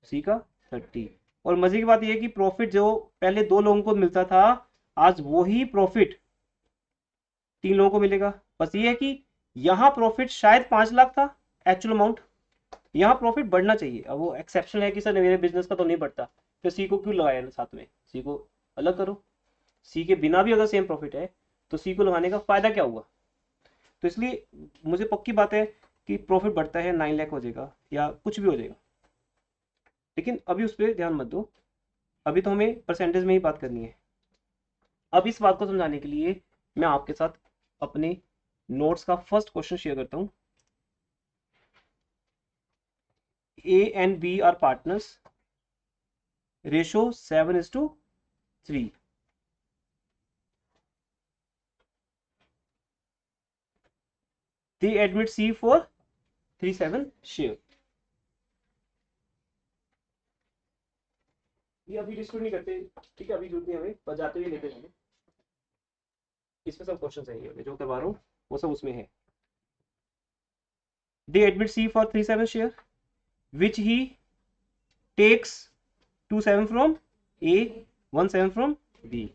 सी का 30। और मजे की बात यह है कि प्रॉफिट जो पहले 2 लोगों को मिलता था, आज वही प्रॉफिट 3 लोगों को मिलेगा। बस ये है कि यहाँ प्रॉफिट शायद 5 लाख था एक्चुअल अमाउंट, यहाँ प्रॉफिट बढ़ना चाहिए। अब वो एक्सेप्शन है कि सर मेरे बिजनेस का तो नहीं बढ़ता, फिर सी को क्यों लगाया साथ में, सी को अलग करो, सी के बिना भी अगर सेम प्रॉफिट है तो सी को लगाने का फायदा क्या हुआ। तो इसलिए मुझे पक्की बात है कि प्रॉफिट बढ़ता है 9 लाख हो जाएगा या कुछ भी हो जाएगा, लेकिन अभी उस पर ध्यान मत दो, अभी तो हमें परसेंटेज में ही बात करनी है। अब इस बात को समझाने के लिए मैं आपके साथ अपने नोट्स का फर्स्ट क्वेश्चन शेयर करता हूं। A and B are partners, ratio 7:3। They admit C for 37 share. ये अभी डिस्कस नहीं करते, ठीक है, अभी जरूरत नहीं हमें, पर जाते हुए लेते जाएंगे। इसमें सब क्वेश्चन चाहिए जो करवा रहा हूँ वो सब उसमें है। They admit C for 37 share, which he takes 27 from A, 17 from B।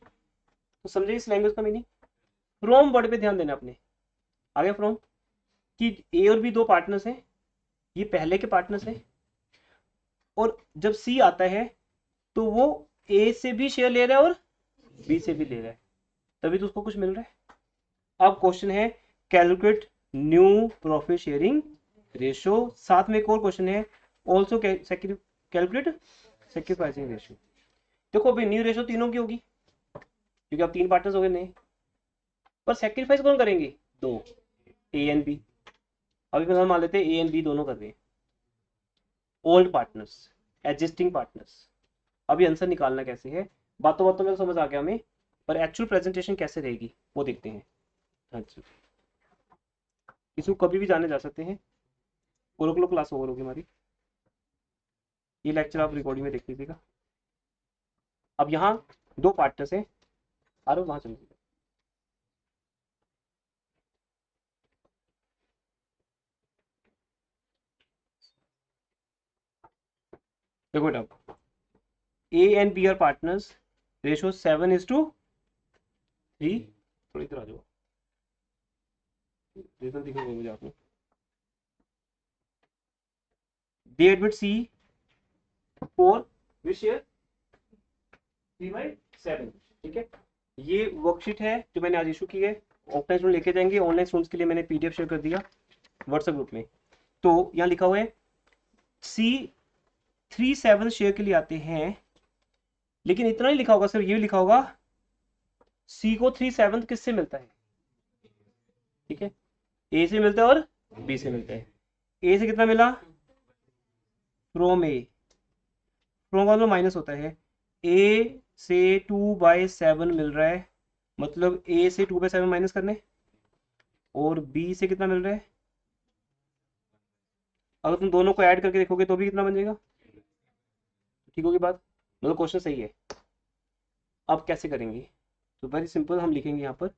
तो समझे इस लैंग्वेज का मीनिंग। फ्रॉम वर्ड पे ध्यान देना अपने, आ गया फ्रॉम, कि ए और बी 2 पार्टनर्स हैं, ये पहले के पार्टनर्स हैं, और जब सी आता है तो वो ए से भी शेयर ले रहा है और बी से भी ले रहा है, तभी तो उसको कुछ मिल रहा है। अब क्वेश्चन है calculate new profit sharing ratio, साथ में एक और क्वेश्चन है ऑल्सो कैलकुलेट सेक्रीफाइसिंग रेशो। देखो अभी न्यू रेशो तीनों की होगी क्योंकि अब 3 पार्टनर्स हो गए नए, पर सेक्रीफाइस कौन करेंगे, 2, ए एंड बी। अभी फिलहाल मान लेते हैं ए एंड बी दोनों कर रहे हैं, ओल्ड पार्टनर्स, एग्जिस्टिंग पार्टनर्स। अभी आंसर निकालना कैसे है, बातों बातों में तो समझ आ गया हमें, पर एक्चुअल प्रेजेंटेशन कैसे रहेगी वो देखते हैं। अच्छा, इसको कभी भी जाने जा सकते हैं, ओरेकलो क्लास ओवर होगी हमारी, ये लेक्चर आप रिकॉर्डिंग में देख लीजिएगा। अब यहाँ 2 पार्टनर्स हैं, आ रहे हो वहां चलिए। देखो बेटा, A and B are partners, ratio 7:3। थोड़ी इधर आ जाओ, रिजल्ट दिखेगा मुझे आपको। They admit C for which share 3/7, ठीक है। ये वर्कशीट है जो मैंने आज इशू की है, ऑफलाइन स्टूडेंट लेके जाएंगे, ऑनलाइन स्टूडेंट्स के लिए मैंने पीडीएफ शेयर कर दिया व्हाट्सएप ग्रुप में। तो यहाँ लिखा हुआ है सी 37 शेयर के लिए आते हैं, लेकिन इतना नहीं लिखा होगा, सिर्फ ये लिखा होगा सी को 37 किससे मिलता है, ठीक है, ए से मिलता है और बी से मिलता है। ए से कितना मिला, फ्रॉम ए, स्ट्रॉन्ग वाला माइनस होता है, ए से 2/7 मिल रहा है, मतलब ए से 2/7 माइनस करने, और बी से कितना मिल रहा है, अगर तुम दोनों को ऐड करके देखोगे तो भी कितना बन जाएगा, ठीक होगी बात, मतलब क्वेश्चन सही है। अब कैसे करेंगे, तो वेरी सिंपल, हम लिखेंगे यहाँ पर,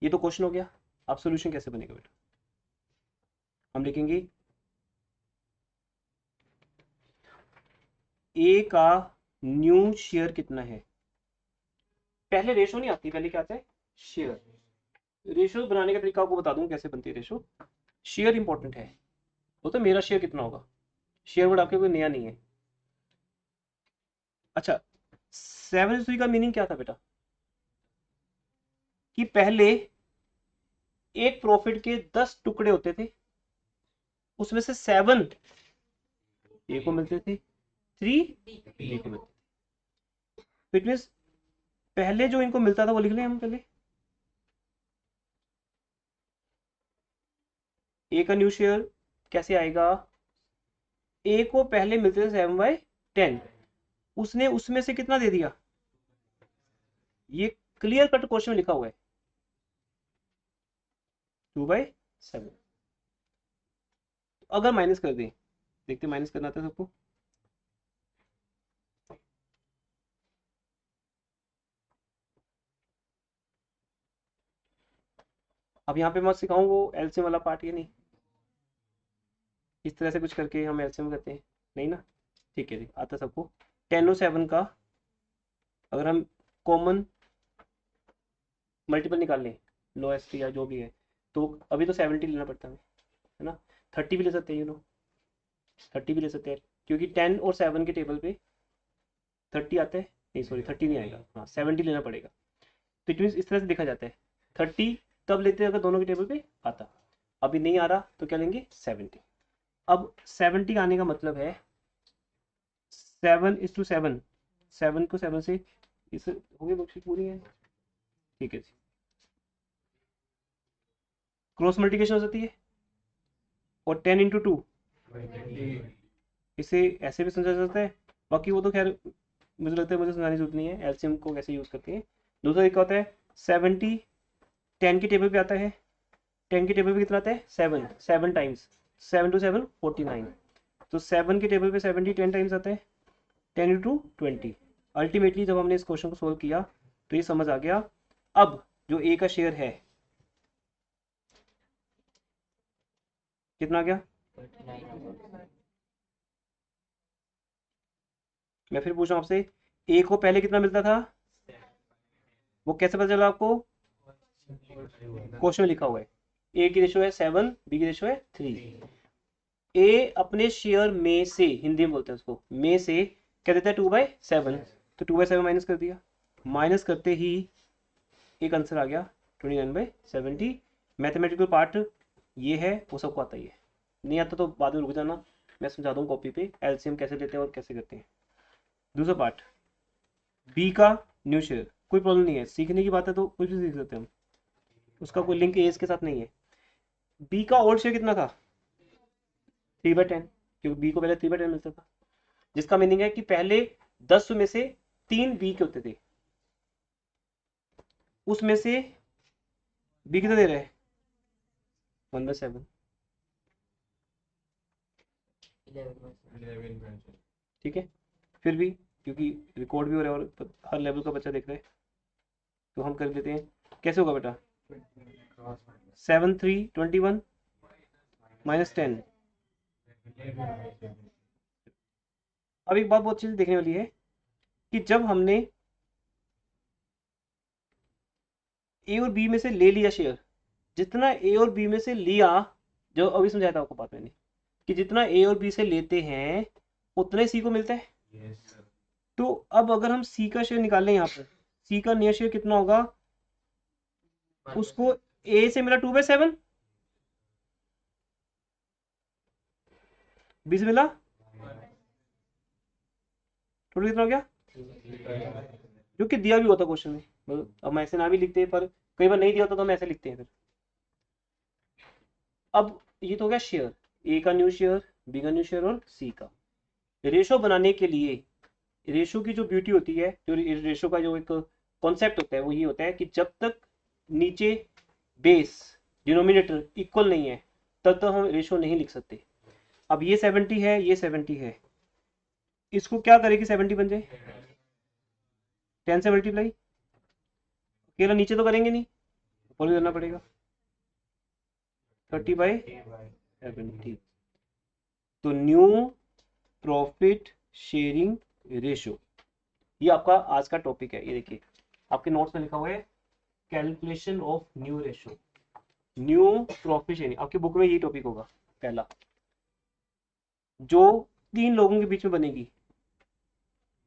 ये तो क्वेश्चन हो गया, अब सोल्यूशन कैसे बनेगा बेटा, हम लिखेंगे ए का न्यू शेयर कितना है, पहले रेशो नहीं आती, पहले क्या आता है, शेयर। रेशो बनाने का तरीका आपको बता दूं कैसे बनती है रेशो। शेयर इंपॉर्टेंट है, वो तो मेरा शेयर कितना होगा, शेयर वर्ड आपके कोई नया नहीं है। अच्छा, 7 का मीनिंग क्या था बेटा, कि पहले एक प्रॉफिट के 10 टुकड़े होते थे, उसमें से 7 ए को मिलते थे, 3 बी को मिलते थे। तो इट मीन्स पहले जो इनको मिलता था वो लिख लें हम पहले, ए का न्यू शेयर कैसे आएगा, ए को पहले मिलते थे 7/10, उसने उसमें से कितना दे दिया, ये क्लियर कट क्वेश्चन में लिखा हुआ है 2/7। अगर माइनस कर दें, देखते माइनस करना था सबको, अब यहाँ पे मैं सिखाऊं वो एलसीएम वाला पार्ट, ये नहीं, इस तरह से कुछ करके हम एलसीएम करते हैं, नहीं ना, ठीक है जी, आता सबको। 10 और 7 का अगर हम कॉमन मल्टीपल निकाल लें, लोएस्ट या जो भी है, तो अभी तो 70 लेना पड़ता है ना, 30 भी ले सकते हैं, 30 भी ले सकते हैं, क्योंकि 10 और 7 के टेबल पे 30 आता है, नहीं सॉरी 30 नहीं आएगा, हाँ 70 लेना पड़ेगा। तो इट मीन्स इस तरह से देखा जाता है, 30 तब लेते हैं अगर दोनों के टेबल पे आता, अभी नहीं आ रहा तो क्या लेंगे 70। अब 70 आने का मतलब है 7:7, 7 को 7 से, इस हो गई वर्कशीट पूरी है, ठीक है जी, क्रॉस मल्टीप्लिकेशन हो जाती है, और 10 × 2, इसे ऐसे भी समझा जाता है, बाकी वो तो खैर मुझे लगता है मुझे समझाने की जरूरत नहीं है, एलसीएम को कैसे यूज करते हैं। दूसरा तरीका होता है 70 10 के टेबल पे आता है, 10 के टेबल पे कितना आता है 7, 7 टाइम्स, 7 × 7 49, तो 7 के टेबल पे 70 10 टाइम्स आता है, 10 × 20। अल्टीमेटली जब हमने इस क्वेश्चन को सोल्व किया तो ये समझ आ गया। अब जो ए का शेयर है कितना गया, मैं फिर पूछ रहा हूँ आपसे, ए को पहले कितना मिलता था, वो कैसे पता चला आपको, क्वेश्चन में लिखा हुआ है, ए की रेशो है 7, बी की रेशो है 3। ए अपने शेयर में से, हिंदी में बोलते हैं उसको, में से क्या देता है 2/7, तो 2/7 माइनस कर दिया, माइनस करते ही एक आंसर आ गया 29/70। मैथमेटिकल पार्ट ये है, वो सबको आता ही है, नहीं आता तो बाद में रुक जाना, मैं समझा दूँ कॉपी पे एलसीएम कैसे लेते हैं और कैसे करते हैं। दूसरा पार्ट, बी का न्यू शेयर, कोई प्रॉब्लम नहीं है, सीखने की बात है तो कुछ भी सीख सकते हैं हम, उसका कोई लिंक एज के साथ नहीं है। बी का ओल्ड शेयर कितना था 3/10, क्योंकि बी को पहले 3/10 मिलता था, जिसका मीनिंग है कि पहले 10 में से 3 बी के होते थे, उसमें से बी कितना दे रहे हैं 1/7, ठीक है। फिर भी क्योंकि रिकॉर्ड भी हो रहा है और हर लेवल का बच्चा देख रहा है, तो हम कर देते हैं, कैसे होगा बेटा 7 3 21 -10। अब एक बात बहुत अच्छी देखने वाली है कि जब हमने ए और बी में से ले लिया शेयर, जितना ए और बी में से लिया, जो अभी समझाया था आपको बात मैंने, कि जितना ए और बी से लेते हैं उतना ही सी को मिलता है। तो अब अगर हम सी का शेयर निकालें, यहाँ पर सी का नियर शेयर कितना होगा, उसको ए से मिला 2/7, बी से मिला टोटल कितना हो गया, जो कि दिया भी होता क्वेश्चन में, मतलब अब हम ऐसे ना भी लिखते हैं, पर कई बार नहीं दिया होता तो हम ऐसे लिखते हैं फिर। अब ये तो हो गया शेयर, ए का न्यू शेयर, बी का न्यू शेयर और सी का। रेशो बनाने के लिए रेशो की जो ब्यूटी होती है, जो रेशो का जो एक कॉन्सेप्ट होता है वो ये होता है कि जब तक नीचे बेस डिनोमिनेटर इक्वल नहीं है तब तक हम रेशो नहीं लिख सकते। अब ये 70 है, ये 70 है, इसको क्या करेगी 70 बन जाए? 10 से मल्टीप्लाई, अकेला नीचे तो करेंगे नहीं, ऊपर भी करना पड़ेगा। 30/70। तो न्यू प्रॉफिट शेयरिंग रेशो, ये आपका आज का टॉपिक है। ये देखिए आपके नोट्स में लिखा हुआ है calculation of new ratio, new profit sharing. आपकी बुक में ये टॉपिक होगा पहला, जो 3 लोगों के बीच में बनेगी,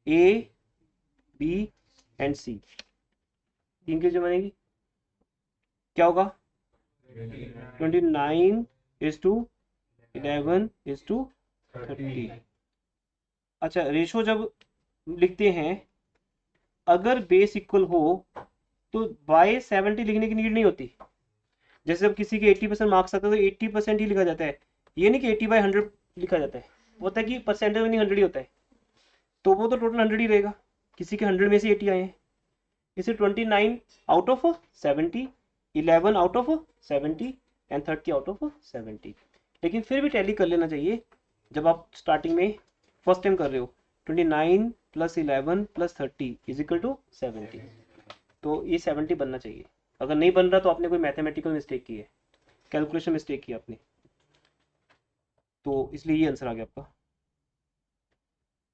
ए बी एंड सी, 3 के जो बनेगी क्या होगा? 29:11:30। अच्छा, रेशो जब लिखते हैं अगर बेस इक्वल हो तो बाय 70 लिखने की नीड नहीं होती। जैसे जब किसी के 80% मार्क्स आते हैं तो 80% ही लिखा जाता है, ये नहीं कि 80/100 लिखा जाता है। वो होता है कि परसेंटेज में नहीं 100 ही होता है, तो वो तो टोटल 100 ही रहेगा, किसी के 100 में से 80 आए हैं। इसे 29 out of 70, 11 out of 70 and 30 out of 70। लेकिन फिर भी टैली कर लेना चाहिए जब आप स्टार्टिंग में फर्स्ट टाइम कर रहे हो। 29 + 11 + 30 इज इक्वल टू 70। तो ये 70 बनना चाहिए। अगर नहीं बन रहा तो आपने कोई मैथमेटिकल मिस्टेक की है, कैलकुलेशन मिस्टेक की आपने, तो इसलिए ये आंसर आ गया आपका।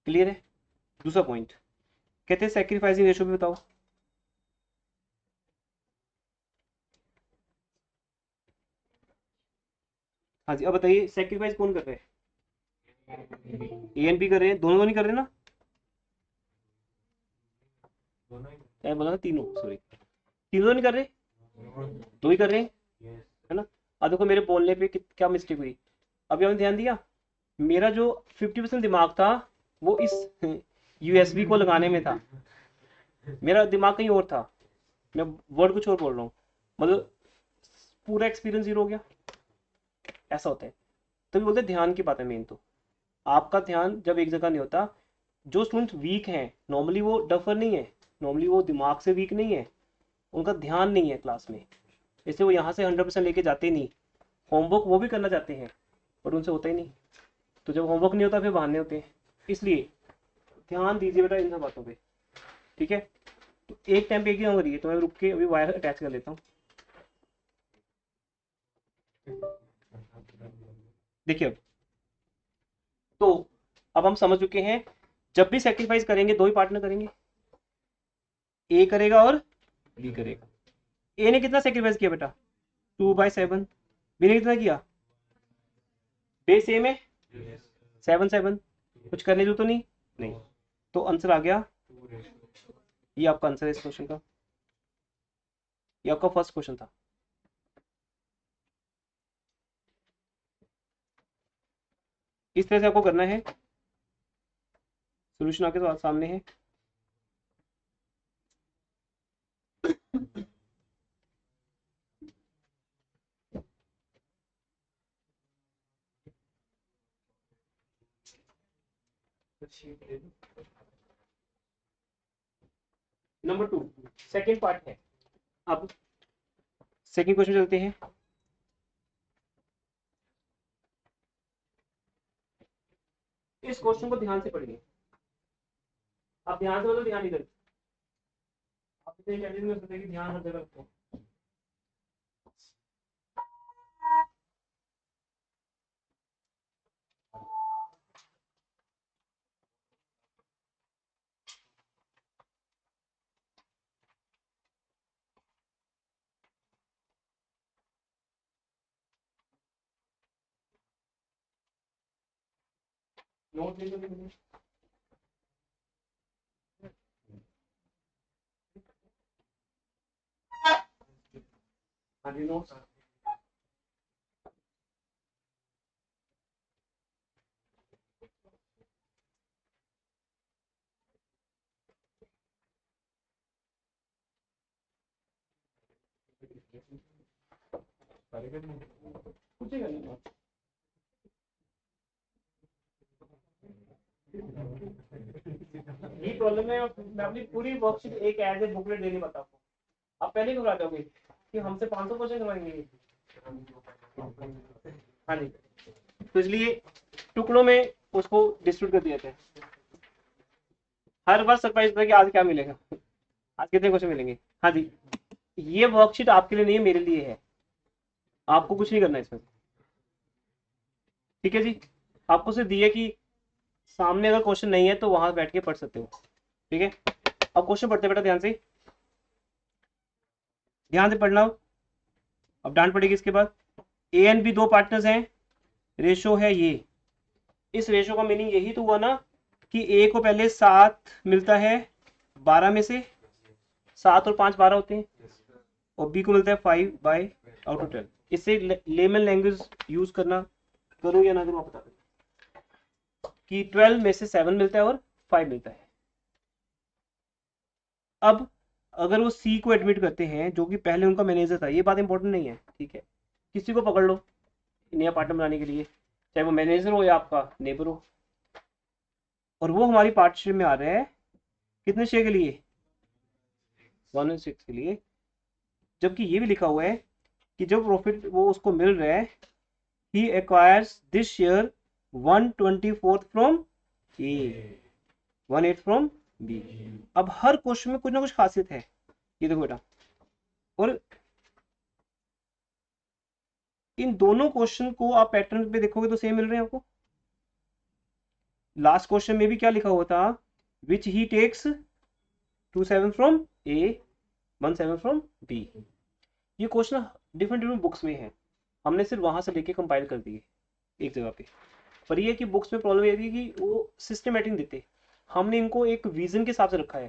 क्लियर है? दूसरा पॉइंट कहते हैं सेक्रीफाइसिंग रेशो भी बताओ। हाँ जी, अब बताइए सेक्रीफाइस कौन कर रहे हैं? ए एंड बी कर रहे हैं, दोनों तो नहीं कर रहे ना? क्या बोला था? तीनों, सॉरी, तीनों तो नहीं कर रहे, दो ही कर रहे हैं, है ना? अब देखो मेरे बोलने पे क्या मिस्टेक हुई, अभी आपने ध्यान दिया? मेरा जो 50% दिमाग था वो इस यूएसबी को लगाने में था, मेरा दिमाग कहीं और था, मैं वर्ड कुछ और बोल रहा हूँ, मतलब पूरा एक्सपीरियंस जीरो हो गया। ऐसा होता है, तभी बोलते हैं ध्यान की बात है मेन। तो आपका ध्यान जब एक जगह नहीं होता, जो स्टूडेंट वीक हैं नॉर्मली वो डफर नहीं है, नॉर्मली वो दिमाग से वीक नहीं है, उनका ध्यान नहीं है क्लास में, इसलिए वो यहाँ से 100% लेके जाते नहीं। होमवर्क वो भी करना चाहते हैं पर उनसे होता ही नहीं, तो जब होमवर्क नहीं होता फिर बहाने होते हैं। इसलिए ध्यान दीजिए बेटा इन सब बातों पे, ठीक है? तो एक टाइम पे एक ही काम करिए, तो मैं रुक के अभी वायर अटैच कर लेता हूँ। देखिए तो अब हम समझ चुके हैं, जब भी सेक्रीफाइस करेंगे दो ही पार्टनर करेंगे, ए करेगा और बी करेगा। ए ने कितना सेक्रीफाइस किया बेटा? 2/7। बी ने कितना किया? बेस सेम है, 7/7, कुछ करने जो तो नहीं, नहीं, तो आंसर आ गया। ये आपका आंसर है इस क्वेश्चन का, ये आपका फर्स्ट क्वेश्चन था। इस तरह से आपको करना है, सोल्यूशन आपके सामने है। नंबर 2 सेकेंड पार्ट है। अब सेकेंड क्वेश्चन चलते हैं। इस क्वेश्चन को ध्यान से पढ़िए, आप ध्यान से, मतलब ध्यान इधर, आप इसे कंटिन्यू कर सकते हैं कि ध्यान हर जगह रखो। नोट ले लो, हाँ जी नोट्स। पूछेगा नहीं ये प्रॉब्लम है। मैं अपनी पूरी वर्कशीट एक एज ए बुकलेट देने वाला आपको, आप पहले घबरा जाओगे कि हमसे 500 क्वेश्चन करवाएंगे। हाँ जी, तो इसलिए टुकड़ों में उसको डिस्ट्रीब्यूट कर दिया था। हर बार सरप्राइज होता है कि आज क्या मिलेगा, आज कितने क्वेश्चन मिलेंगे। हाँ जी, ये वर्कशीट आपके लिए नहीं है, मेरे लिए है। आपको कुछ नहीं करना इसमें, ठीक है जी। आपको सिर्फ दिया कि सामने अगर क्वेश्चन नहीं है तो वहां बैठ के पढ़ सकते हो, ठीक है। अब क्वेश्चन पढ़ते बेटा, ध्यान से पढ़ना। अब डांट पड़ेगी इसके बाद। ए एंड बी दो पार्टनर्स हैं, रेशो है ये। इस रेशो का मीनिंग यही तो हुआ ना कि ए को पहले 7 मिलता है 12 में से, 7 और 5 12 होते हैं, और बी को मिलता है 5/12। इससे लेमन लैंग्वेज यूज करना, करूँ या ना करूँ आप बता दो, कि 12 में से 7 मिलता है और 5 मिलता है। अब अगर वो सी को एडमिट करते हैं, जो कि पहले उनका मैनेजर था, ये बात इंपॉर्टेंट नहीं है, ठीक है। किसी को पकड़ लो नया पार्टनर बनाने के लिए, चाहे वो मैनेजर हो या आपका नेबर हो, और वो हमारी पार्टनरशिप में आ रहा है कितने शेयर के लिए, 1/6 के लिए। जबकि ये भी लिखा हुआ है कि जब प्रॉफिट वो उसको मिल रहा है, he acquires this share 1/24 from A, 1/8 from B। अब हर क्वेश्चन में कुछ ना कुछ खासियत है, ये देखो बेटा। और इन दोनों क्वेश्चन को आप पैटर्न पे देखोगे तो सेम मिल रहे हैं आपको। लास्ट क्वेश्चन में भी क्या लिखा हुआ था, which he takes 27 from A, 17 from B। ये क्वेश्चन डिफरेंट डिफरेंट बुक्स में है, हमने सिर्फ वहां से लेके कंपाइल कर दिए एक जगह पे। पर ये कि बुक्स में प्रॉब्लम ये थी कि वो सिस्टमेटिक देते, हमने इनको एक विजन के हिसाब से रखा है।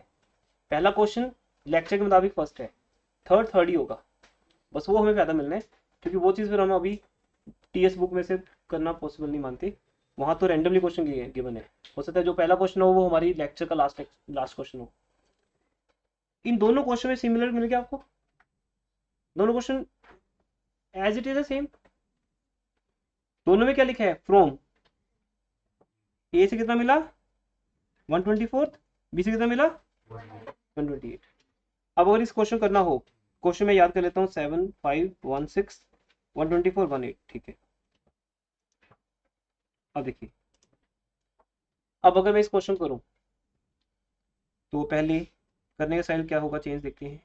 पहला क्वेश्चन लेक्चर के मुताबिक फर्स्ट है, थर्ड ही होगा, बस वो हमें फ़ायदा मिलना है। क्योंकि वो चीज़ फिर हम अभी टीएस बुक में से करना पॉसिबल नहीं मानते, वहाँ तो रैंडमली क्वेश्चन गिवन है। हो सकता है जो पहला क्वेश्चन हो वो हमारी लेक्चर का लास्ट क्वेश्चन हो। इन दोनों क्वेश्चन में सिमिलर मिल गया आपको, दोनों क्वेश्चन एज इट इज है सेम। दोनों में क्या लिखा है, फ्रॉम ए से कितना मिला 1/24, बी से कितना मिला 1/28। अब अगर इस क्वेश्चन करना हो, क्वेश्चन में याद कर लेता हूँ, 7 5 1 6 1/24 1/8, ठीक है। अब देखिए, अब अगर मैं इस क्वेश्चन करूं तो पहले करने का स्टाइल क्या होगा, चेंज देखते हैं।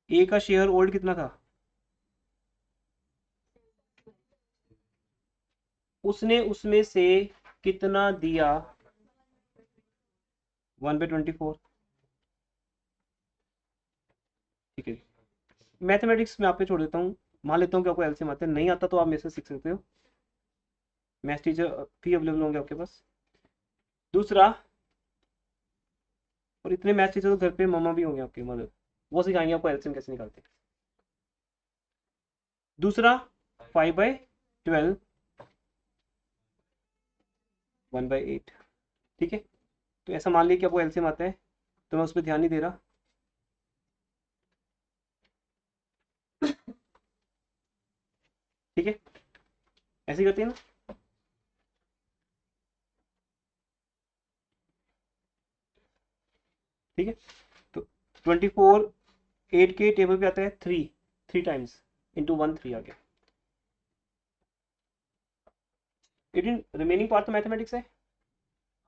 ए का शेयर होल्ड कितना था, उसने उसमें से कितना दिया 1/24, ठीक है। मैथमेटिक्स में आपको छोड़ देता हूँ, मान लेता हूँ कि आपको एलसीएम आता है, नहीं आता तो आप मेरे से सीख सकते हो, मैथ टीचर भी अवेलेबल होंगे आपके पास। दूसरा, और इतने मैथ टीचर तो घर पे मम्मा भी होंगे आपके, मदर, वो सिखाएंगे आपको एलसीएम कैसे निकालते हैं। दूसरा 5/12 1/8, ठीक है। तो ऐसा मान लिया कि आपको एलसीएम आता है, तो मैं उस पर ध्यान नहीं दे रहा। ठीक है, ऐसे ही करते हैं ना। ठीक है, तो 24 8 के टेबल पे आता है 3 टाइम्स इंटू 1 3 आ गया। 18 रिमेनिंग पार्ट तो मैथमेटिक्स है।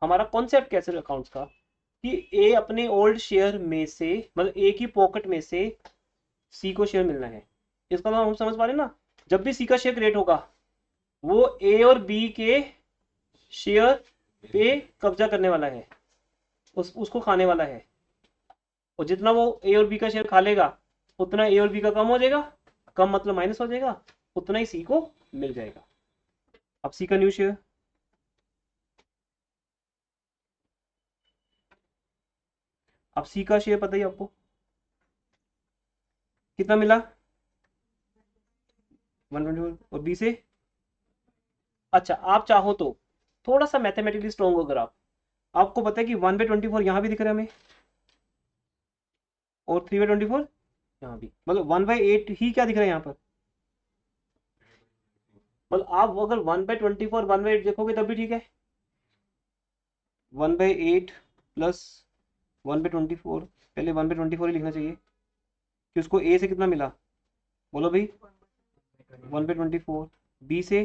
हमारा कॉन्सेप्ट कैसे अकाउंट्स का, कि ए अपने ओल्ड शेयर में से, मतलब ए की पॉकेट में से सी को शेयर मिलना है। इसका मतलब हम समझ पा रहे हैं ना, जब भी सी का शेयर क्रिएट होगा वो ए और बी के शेयर पे कब्जा करने वाला है, उसको खाने वाला है। और जितना वो ए और बी का शेयर खा लेगा उतना ए और बी का कम हो जाएगा, कम मतलब माइनस हो जाएगा, उतना ही सी को मिल जाएगा। अब सी का न्यू शेयर, अब सी का शेयर पता ही आपको कितना मिला 1/24, और बी से, अच्छा आप चाहो तो थोड़ा सा मैथमेटिकली स्ट्रॉन्ग हो, अगर आपको पता है कि 1/24 यहाँ भी दिख रहा है हमें, और 3/24 यहाँ भी, मतलब 1/8 ही क्या दिख रहा है यहाँ पर। मतलब आप अगर 1/24 1/8 देखोगे तब भी ठीक है, 1/8 प्लस 1/24, पहले 1/24 ही लिखना चाहिए कि उसको ए से कितना मिला, बोलो भाई 1/24, बी से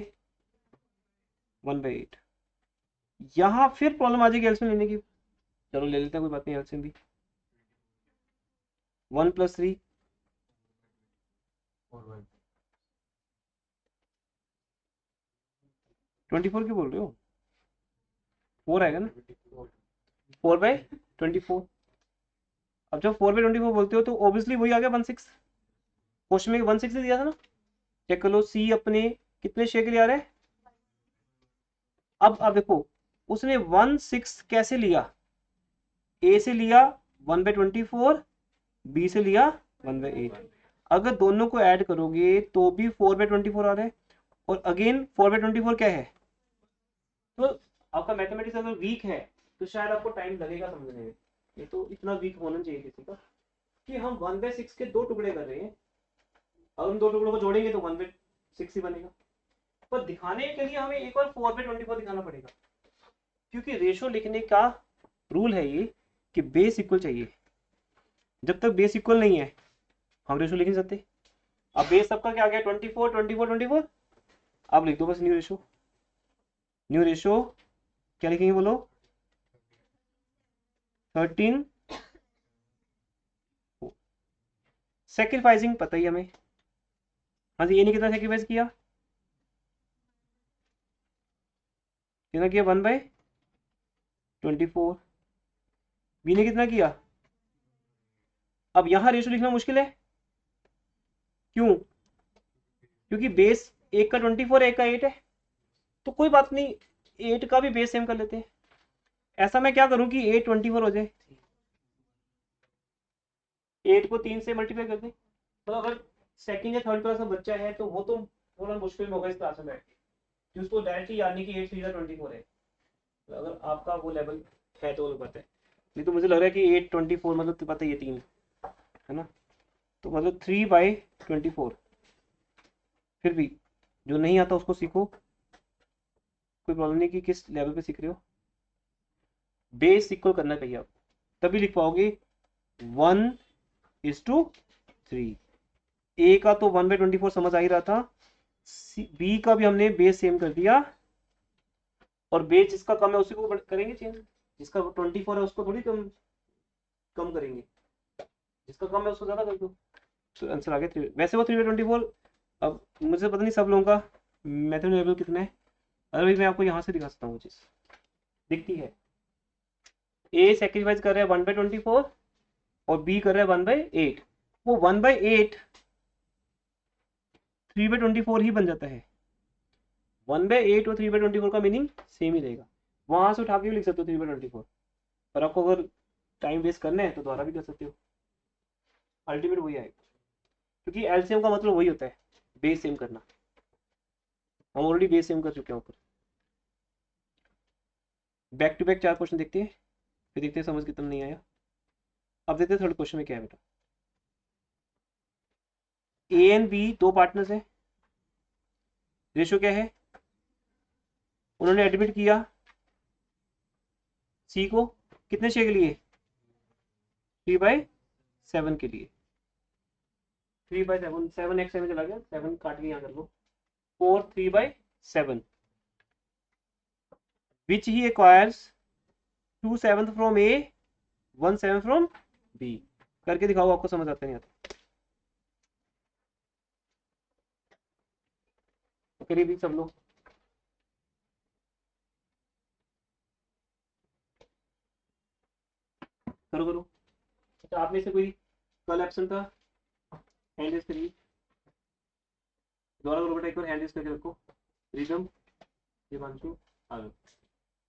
1/8। यहाँ फिर प्रॉब्लम आ जाएगी एल्सियम लेने की, चलो ले लेते हैं, कोई बात नहीं, एल्सियम भी 1 + 3 24 क्यों बोल रहे हो, 4 आएगा ना, 4/24। अब जब 4/24 बोलते हो तो ऑब्वियसली वही आ गया 1/6, क्वेश्चन में 1/6 दिया था ना, चेक कर लो, सी अपने कितने शेयर के लिए आ रहा है। अब देखो उसने 1/6 कैसे लिया, ए से लिया 1/24, बी से लिया 1/8। अगर दोनों को ऐड करोगे तो भी 4/24 आ रहा है, और अगेन 4/24 क्या है, तो आपका मैथमेटिक्स अगर वीक है तो शायद आपको टाइम लगेगा समझने में। ये तो इतना वीक होना चाहिए किसी का कि हम 1/6 के 2 टुकड़े कर रहे हैं, अगर हम 2 टुकड़ों को जोड़ेंगे तो 1/6 ही बनेगा, पर दिखाने के लिए हमें एक बार 4/24 दिखाना पड़ेगा, क्योंकि रेशो लिखने का रूल है ये कि बेस इक्वल चाहिए, जब तक बेस इक्वल नहीं है हम रेशो लिख नहीं सकते। अब बेस सबका क्या आ गया, 24 24 24, अब लिख दो बस न्यू रेशो। न्यू रेशो क्या लिखेंगे बोलो, 13। सेक्रीफाइसिंग पता ही हमें, हाँ जी, ये नहीं कितना सेक्रीफाइस किया, कितना किया 1/24, बी ने कितना किया। अब यहां रेशो लिखना मुश्किल है, क्यों, क्योंकि बेस एक का 24 एक का 8 है, तो कोई बात नहीं 8 का भी बेस सेम कर लेते हैं। ऐसा मैं क्या करूं कि 8/24 हो जाए, 8 को 3 से मल्टीप्लाई कर दें, तो अगर सेकंड या थर्ड क्लास का बच्चा है तो वो तो थोड़ा मुश्किल में होगा इस क्लास में बैठ के, कि उसको डायरेक्टली याद नहीं कि 8 3 24 है, तो अगर आपका वो लेवल है तो पता है, नहीं तो मुझे लग रहा है कि 8/24 मतलब तो पता ही है 3 है ना, तो मतलब 3/24। फिर भी जो नहीं आता उसको सीखो, कोई प्रॉब्लम नहीं कि किस लेवल पे सीख रहे हो, बेस इक्वल करना चाहिए आप, तभी लिख पाओगे 1:3। ए का तो 1/24 समझ आ ही रहा था, बी का भी हमने बेस सेम कर दिया, और बेस जिसका कम है उसी को करेंगे चेंज, जिसका 24 है उसको थोड़ी कम कम करेंगे, जिसका कम है उसको ज्यादा कर दो, तो आंसर आ गया 3। वैसे वो 3/24। अब मुझे पता नहीं सब लोगों का मेथड लेवल कितना है, अरे भाई मैं आपको यहाँ से दिखा सकता हूँ, वो चीज़ दिखती है, ए सेक्रीफाइस कर रहा है 1/24 और बी कर रहा है 1/8, वो 1/8 3/24 ही बन जाता है, 1/8 और 3/24 का मीनिंग सेम ही रहेगा, वहां से उठा के भी लिख सकते हो 3/24, पर आपको अगर टाइम वेस्ट करना है तो दोबारा भी कर सकते हो, अल्टीमेट वही आएगा, क्योंकि एलसीएम का मतलब वही होता है बेस सेम करना, हम ऑलरेडी बेस सेम कर चुके हैं ऊपर। बैक टू बैक 4 क्वेश्चन देखते हैं, फिर देखते हैं समझ कितना नहीं आया। अब देखते हैं थर्ड क्वेश्चन में क्या है बेटा, ए एंड बी 2 पार्टनर्स हैं, रेशो क्या है, उन्होंने एडमिट किया सी को कितने शेयर के लिए, 3/7 के लिए, 3/7, 7 एक 7 चला गया, 7 काट के यहाँ कर लो, 4 3/7, which he acquires 2/7 from A 1/7 from B, करके दिखाओ आपको समझ आता नहीं आता, करिए भी सब लोग, करो करो। अच्छा आप में से कोई कल एब्सेंट था, हैंड रेज करिए, दोबारा करो बेटा, एक बार हैंड रेज करके रखो, रिदम, दिवांशु, आलोक,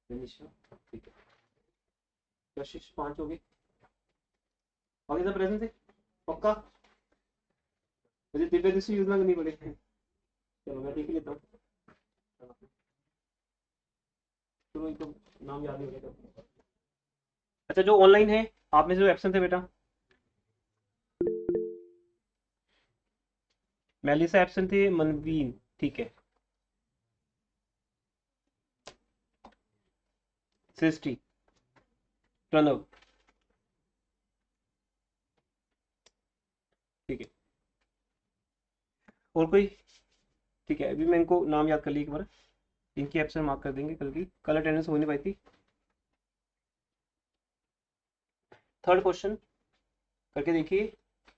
निशा, ठीक है, कशिश 5 हो गए, बाकी सब प्रेजेंट है पक्का, मुझे दिव्य दृष्टि यूज ना करनी पड़ेगी, चलो मैं देख ही लेता हूँ, चलो एक तो नाम याद नहीं हो गया। अच्छा जो ऑनलाइन है आप में से जो एब्सेंट है बेटा, मेलिसा एब्सेंट थे, मनवीन ठीक है, सृष्टि प्रणव, ठीक है। और कोई? ठीक है, अभी मैं इनको नाम याद कर ली एक बार, इनकी एब्सेंट मार्क कर देंगे कल की, कल अटेंडेंस हो नहीं पाई थी। थर्ड क्वेश्चन करके देखिए,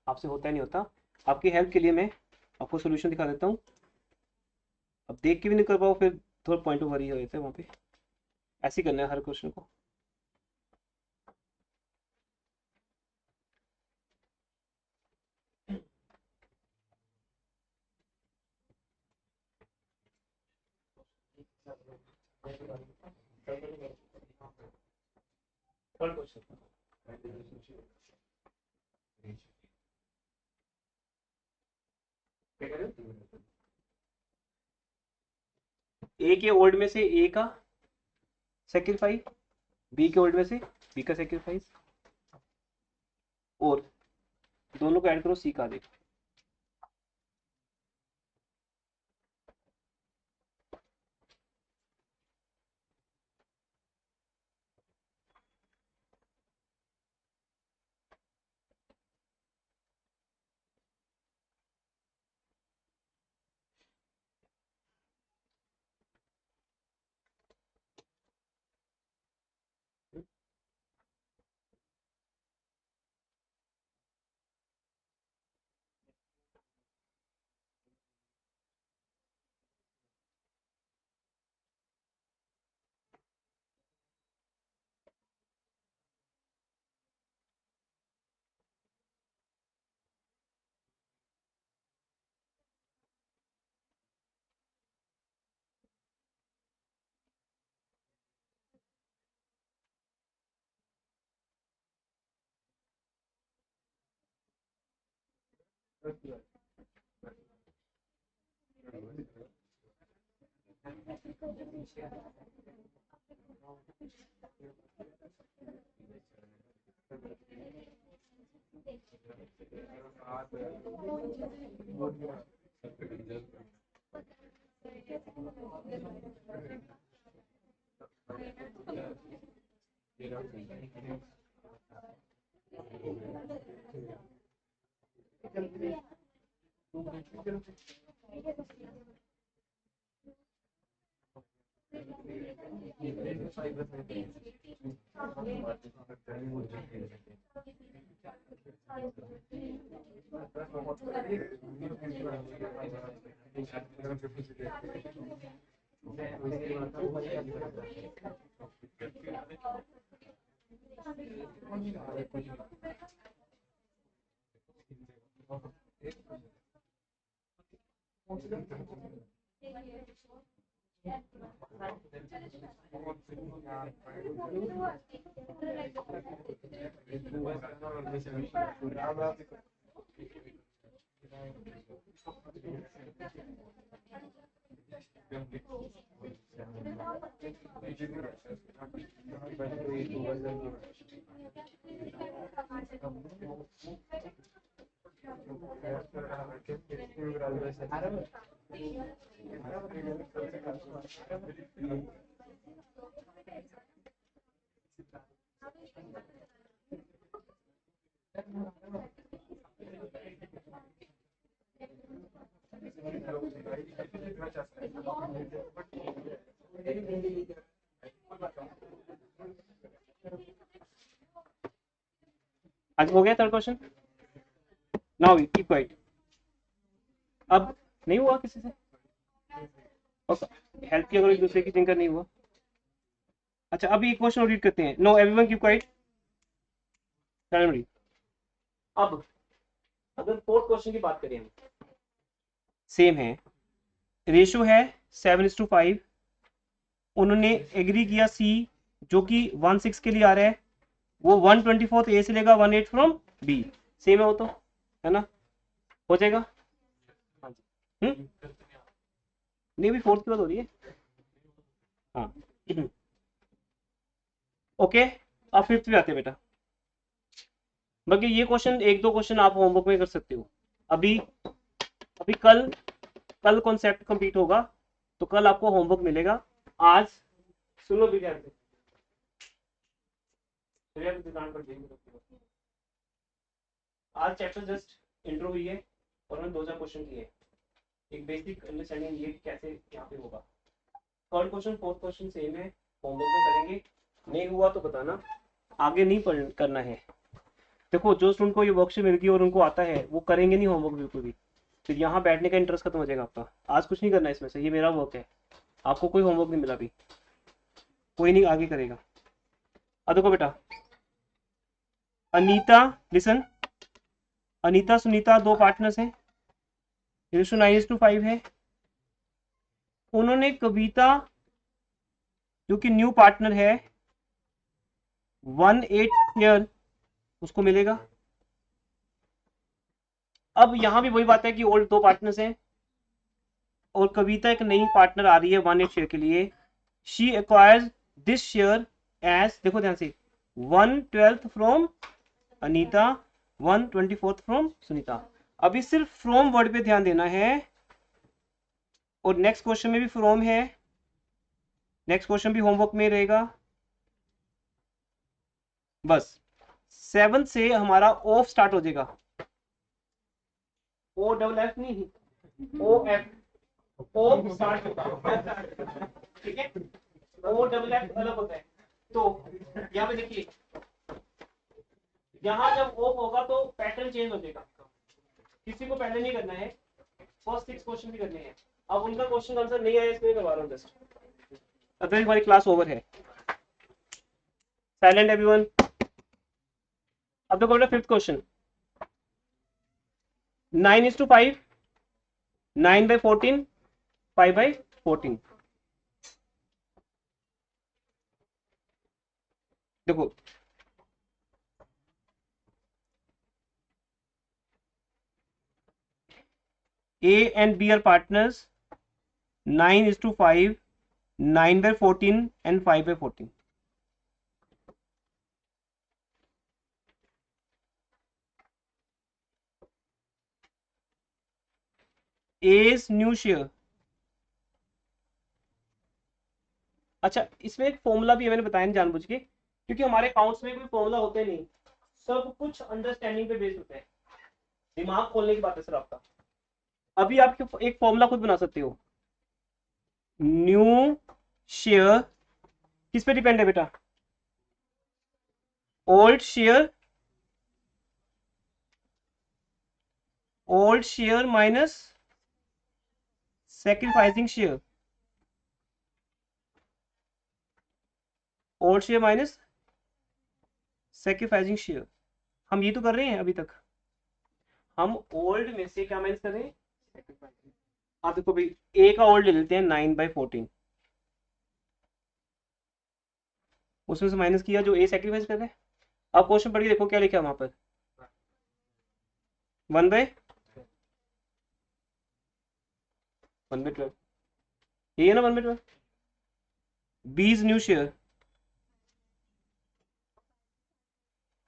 आपसे होता है नहीं होता। आपकी हेल्प के लिए मैं आपको सोल्यूशन दिखा देता हूँ। अब देख के भी नहीं कर पाओ फिर थोड़ा पॉइंट ऑफ वरी हो जाता है वहाँ पे। ऐसे ही करना है हर क्वेश्चन को। थर्ड क्वेश्चन, ए के ओल्ड में से ए का सेक्रीफाइस, बी के ओल्ड में से बी का सेक्रीफाइस, और दोनों को ऐड करो, सी का देखो। आज हो गया third question. Now keep quiet. अब नहीं हुआ किसी से, हेल्प किया करो एक दूसरे की, जिनका नहीं हुआ। अच्छा, अभी एक क्वेश्चन रीड करते हैं। No everyone keep quiet. अब अगर फोर्थ क्वेश्चन की बात करें हम, सेम है, रेशो है 7:5। उन्होंने एग्री किया सी जो कि 1/6 के लिए आ रहा है, वो 1/24 ए से लेगा, 1/8 फ्रॉम बी। सेम है वो तो, है ना, हो जाएगा। नहीं, भी फोर्थ की बात हो रही है। हाँ ओके, अब फिफ्थ पे आते हैं बेटा। बाकी ये क्वेश्चन, एक दो क्वेश्चन आप होमवर्क में कर सकते हो। अभी अभी कल कॉन्सेप्ट कंप्लीट होगा, तो कल आपको होमवर्क मिलेगा। आज सुनो भी ध्यान से, फिर आप दुकान पर देंगे। आज चैप्टर जस्ट इंट्रो हुई है और हमने 2-4 क्वेश्चन किए, एक बेसिक अंडरस्टैंडिंग ये कैसे यहाँ पे होगा। Third question fourth question same है, होमवर्क में करेंगे, नहीं हुआ तो बताना, आगे नहीं पढ़ करना है। देखो जो स्टूडेंट को ये वर्कशीट मिल गई और उनको आता है वो करेंगे नहीं होमवर्क बिल्कुल भी, फिर यहाँ बैठने का इंटरेस्ट खत्म हो जाएगा आपका। आज कुछ नहीं करना है इसमें से, ये मेरा वर्क है, आपको कोई होमवर्क नहीं मिला अभी, कोई नहीं आगे करेगा। अब देखो बेटा, अनीता, लिसन, अनीता सुनीता 2 पार्टनर्स हैं, 9:5 है। उन्होंने कविता जो कि न्यू पार्टनर है 1/8 शेयर उसको मिलेगा। अब यहां भी वही बात है कि ओल्ड 2 पार्टनर्स हैं और कविता एक नई पार्टनर आ रही है 1/8 शेयर के लिए। She acquires this share as, देखो ध्यान से, 1/12 फ्रॉम अनीता, 1/24 फ्रॉम सुनीता। अभी सिर्फ फ्रॉम वर्ड पे ध्यान देना है और नेक्स्ट क्वेश्चन में भी फ्रॉम है, नेक्स्ट क्वेश्चन भी होमवर्क में रहेगा। बस 7 से हमारा ऑफ स्टार्ट हो जाएगा, ओ डबल एफ नहीं, ओ एफ, ओ स्टार्ट होगा, ठीक है, ओ डबल एफ अलग होता है। तो यहाँ पे देखिए, यहाँ जब ऑफ होगा तो पैटर्न चेंज हो जाएगा, किसी को पहले नहीं करना है, फर्स्ट 6 क्वेश्चन भी करने हैं। अब उनका क्वेश्चन आंसर नहीं आया इसलिए करवा रहा हूँ जस्ट, अदरवाइज हमारी क्लास ओवर है। Silent everyone. अब देखो बेटा फिफ्थ क्वेश्चन, 9:5, 9/14, 5/14। देखो A and B are partners, 9:5, 9/14 and 5/14. A's new share, अच्छा इसमें एक फॉर्मूला भी है, मैंने बताया नहीं जानबूझ के, क्योंकि हमारे अकाउंट्स में कोई फॉर्मूला होते नहीं, सब कुछ अंडरस्टैंडिंग पे बेस्ड होता है, दिमाग खोलने की बात है सर आपका। अभी आप एक फॉर्मूला खुद बना सकते हो। न्यू शेयर किस पे डिपेंड है बेटा, old share, old share minus sacrificing share, old share minus sacrificing share. हम ये तो कर रहे हैं अभी तक, हम ओल्ड में से क्या माइनस कर रहे हैं। आप देखो भाई, ए का ओल्ड ले लेते हैं 9/14, उसमें से माइनस किया जो ए सैक्रिफाइस कर रहे हैं। अब क्वेश्चन पढ़िए, देखो क्या लिखा है वहां पर, 1/12, ये है ना 1/12। बीज न्यू शेयर,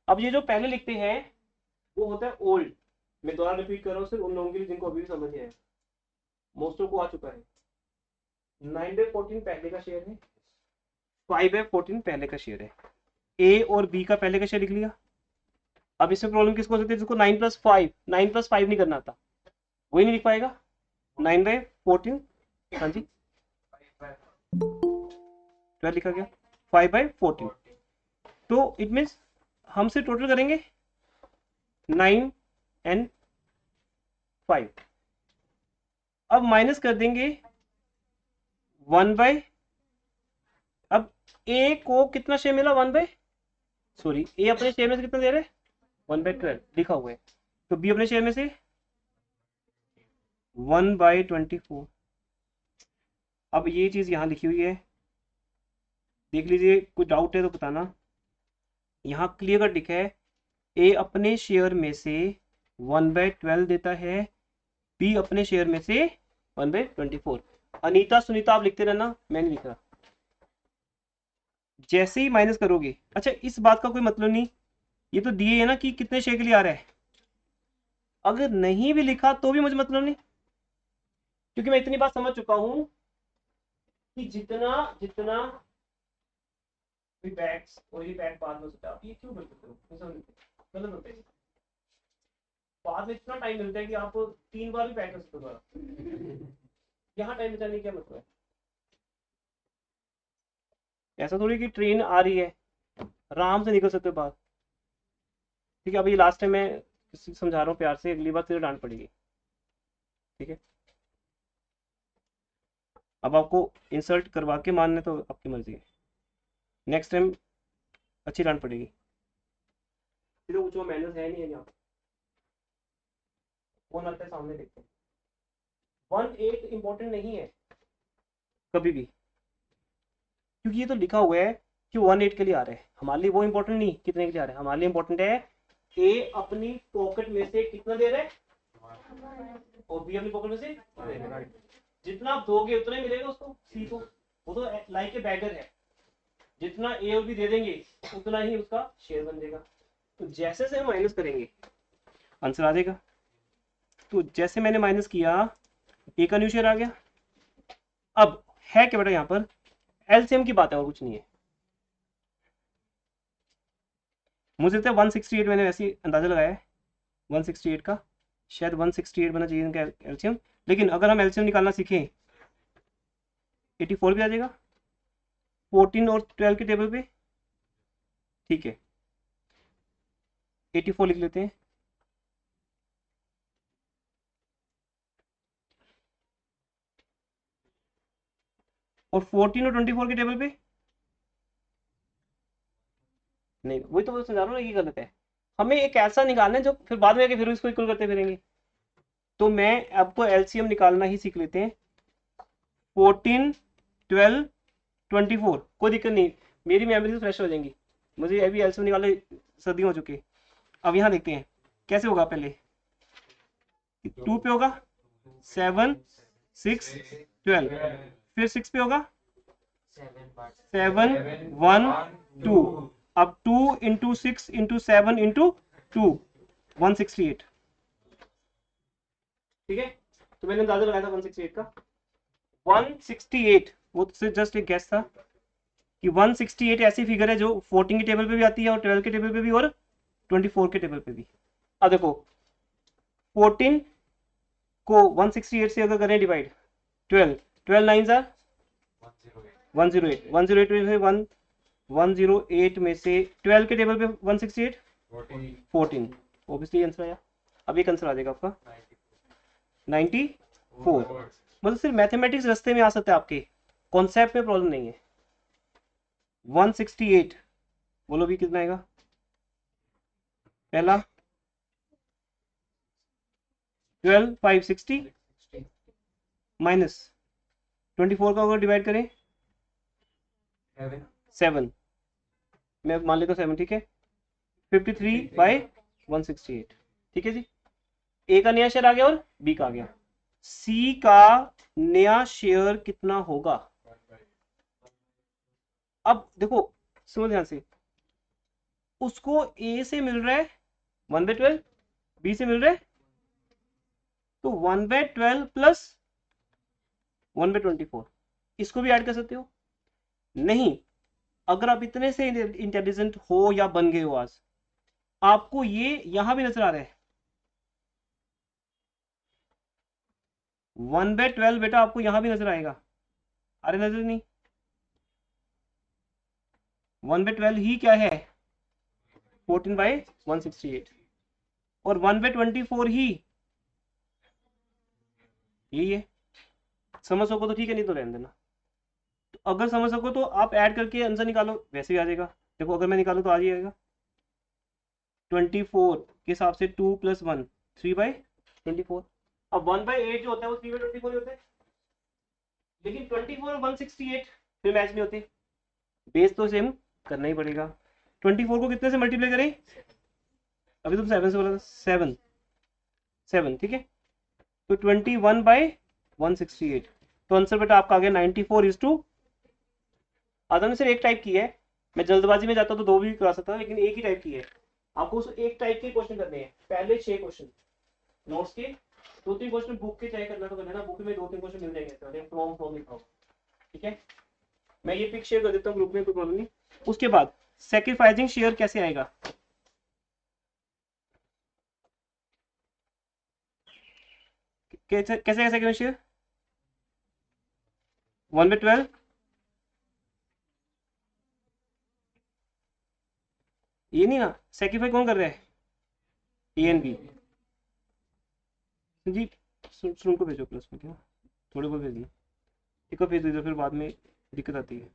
अब ये जो पहले लिखते हैं वो होता है ओल्ड, मैं दोबारा रिपीट कर रहा हूँ सिर्फ उन लोगों के लिए जिनको अभी भी समझ नहीं आया, मोस्टों को आ चुका है। 9/14 पहले का शेयर है, 5/14 पहले का शेयर है, ए और बी का पहले का शेयर लिख लिया। अब इसमें प्रॉब्लम किसको हो सकती है, जिसको 9+5, 9+5 नहीं करना आता वही नहीं लिख पाएगा। 9/14, हाँ जी 12 लिखा गया, 5/14, तो इट मीन्स हमसे टोटल करेंगे 9 and 5, अब माइनस कर देंगे 1 अब ए को कितना शेयर मिला, 1 सॉरी ए अपने शेयर में से कितना दे रहे, 1/12 लिखा हुआ है, तो बी अपने शेयर में से 1/24। अब ये चीज यहाँ लिखी हुई है, देख लीजिए, कोई डाउट है तो बताना। यहाँ क्लियर कट लिखा है, ए अपने शेयर में से 1/12 देता है, बी अपने शेयर में से 1/24। अनीता सुनीता आप लिखते रहना, मैं नहीं लिख रहा। जैसे ही माइनस करोगे, अच्छा इस बात का कोई मतलब नहीं, ये तो दिए है ना कि कितने शेयर के लिए आ रहा है, अगर नहीं भी लिखा तो भी मुझे मतलब नहीं, क्योंकि मैं इतनी बात समझ चुका हूं कि जितना जितना कोई बैग्स और ये बैग बाद में सोचा आप ये क्यों करते हो, ऐसा गलत होता है। बाद में इतना टाइम मिलता है कि आप 3 बार भी पैक कर सकते हो दोबारा। यहाँ टाइम बचाने का क्या मतलब है। ऐसा थोड़ी कि ट्रेन आ रही है आराम से निकल सकते हो बाहर। ठीक है, अभी लास्ट टाइम मैं समझा रहा हूँ प्यार से, अगली बार फिर डांट पड़ेगी। ठीक है, अब आपको इंसल्ट करवा के मानने तो आपकी मर्जी है, नेक्स्ट टाइम अच्छी डांट पड़ेगी। फिर पूछो मैनर्स है नहीं है यहाँ, कौन आता है सामने देखते हैं। 1-8 इंपॉर्टेंट नहीं है कभी भी, क्योंकि ये तो लिखा हुआ है कि 1-8 के लिए आ रहे हैं। हमारे लिए वो इंपॉर्टेंट नहीं कितने के लिए आ रहे हैं, हमारे लिए इंपॉर्टेंट है ए अपनी पॉकेट में से कितना दे रहे हैं और बी अपनी पॉकेट में से कितना दे रहे हैं। जितना आप दोगे उतना ही मिलेगा उसको, सी को। वो तो लाइक ए बैगर है, जितना ए और बी दे देंगे उतना ही उसका शेयर बन जाएगा। तो जैसे से हम माइनस करेंगे आंसर आ जाएगा। तो जैसे मैंने माइनस किया ए का न्यू शेयर आ गया। अब है क्या बेटा, यहाँ पर एलसीएम की बात है और कुछ नहीं है। मुझे लगता है 168 मैंने वैसे ही अंदाजा लगाया है 168 का, शायद 168 बना चाहिए इनका एलसीएम। लेकिन अगर हम एलसीएम निकालना सीखें 84 भी आ जाएगा 14 और 12 के टेबल पे। ठीक है 84 लिख लेते हैं। और 14 और 24 के टेबल पे नहीं, वही तो मैं समझा रहा हूँ ना, ये गलत है। हमें एक ऐसा निकालना है जो फिर बाद में आके फिर इसको इक्वल करते फिरेंगे। तो मैं आपको एलसीएम निकालना ही सीख लेते हैं। 14, 12, 24 कोई दिक्कत नहीं, मेरी मेमोरी फ्रेश हो जाएंगी। मुझे अभी एलसीएम निकाले सर्दी हो चुकी है। अब यहाँ देखते हैं कैसे होगा। पहले 2 पे होगा 7, 6, 12, फिर 6 पे होगा 7, 1, 2। अब 2 इंटू 6 इंटू 7 इंटू 2 168। ठीक है, तो मैंने अंदाजा लगाया था 168 का। 168 वो तो जस्ट एक गैस था कि 168 ऐसी फिगर है जो 14 के टेबल पे भी आती है और 12 के टेबल पे भी और 24 के टेबल पे भी। अब देखो 14 को 168 से अगर करें डिवाइड 12 9 आर 108 108 में से 108 में से 12 के टेबल पे 168 14 ऑब्वियसली आंसर आया। अब एक आंसर आ जाएगा आपका 94। मतलब सिर्फ मैथमेटिक्स रास्ते में आ सकता है आपके, कॉन्सेप्ट में प्रॉब्लम नहीं है। 168 बोलो भी कितना आएगा। पहला 12 560 माइनस 24 का अगर डिवाइड करें 7, मैं मान लेता हूँ 7। ठीक है 53/168। ठीक है जी, ए का नया शेयर आ गया और बी का आ गया। सी का नया शेयर कितना होगा। अब देखो सुनो ध्यान से, उसको ए से मिल रहा है 1/12, बी से मिल रहा है तो 1/12 प्लस 1/24। इसको भी ऐड कर सकते हो। नहीं, अगर आप इतने से इंटेलिजेंट हो या बन गए हो आज, आपको ये यहां भी नजर आ रहा है 1/12 बेटा, आपको यहां भी नजर आएगा। अरे नजर नहीं, 1/12 ही क्या है 14/168 और 1/24 ही यही है। समझ सको तो ठीक है, नहीं तो रहने देना। तो अगर समझ सको तो आप ऐड करके आंसर निकालो, वैसे भी आ जाएगा। देखो अगर मैं निकालू तो आ जाएगा 24 के हिसाब से 2 + 1 3/24। अब 1/8 जो होता है वो 3/24 होता है, लेकिन 24 और 168 फिर मैच नहीं होते। बेस तो सेम करना ही पड़ेगा। 24 को कितने से मल्टीप्लाई करें, अभी तुम 7 से बोला था, 7 ठीक है। तो 21/168, तो आंसर बेटा आपका आ गया 94:2। आदम ने सिर्फ एक टाइप की है, मैं जल्दबाजी में जाता तो 2 भी करा सकता, लेकिन एक ही टाइप की है। आपको उस एक टाइप के क्वेश्चन करने हैं, पहले 6 क्वेश्चन नोट्स के, 2-3 क्वेश्चन बुक के चाहे करना तो करना ना, बुक में 2-3 क्वेश्चन मिल जाएंगे फ्रॉम लिखा हो। ठीक है, मैं ये पिक शेयर कर देता हूँ ग्रुप में, कोई प्रॉब्लम नहीं। उसके बाद सेक्रीफाइसिंग शेयर कैसे आएगा? कैसे कैसे सेक्रीफाइस शेयर? 1/12। ये नहीं ना, सेक्रीफाई कौन कर रहा है? A and B. जी, सुन को भेजो प्लस में क्या, थोड़े बहुत भेजिए, एक को भेज दीजिए, फिर बाद में दिक्कत आती है।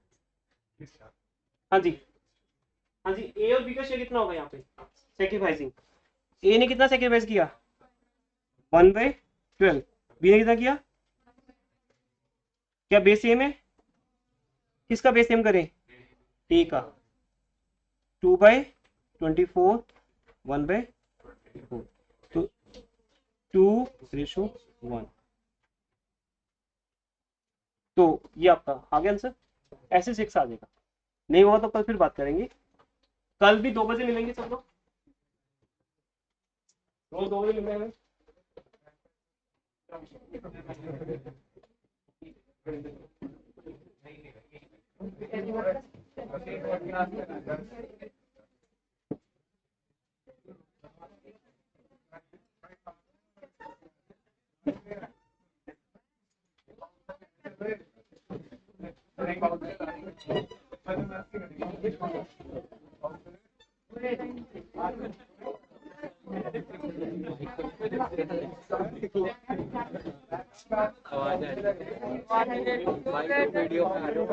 हाँ जी, हाँ जी, ए और बी का शेयर कितना होगा यहाँ पे सेक्रीफाइसिंग? ए ने कितना सेक्रीफाइस किया? 1/12। बी ने कितना किया? क्या बेस सेम है? किसका बेस सेम करें? ए का। 2/24, 1/4, तो 2:1। तो ये आपका आ गया आंसर। ऐसे 6 आ जाएगा। नहीं होगा तो कल फिर बात करेंगे। कल भी 2 बजे मिलेंगे सब लोग, रोज 2 बजे मिलेंगे। आवाज आ रही है भाई, तो वीडियो बना रहे हो।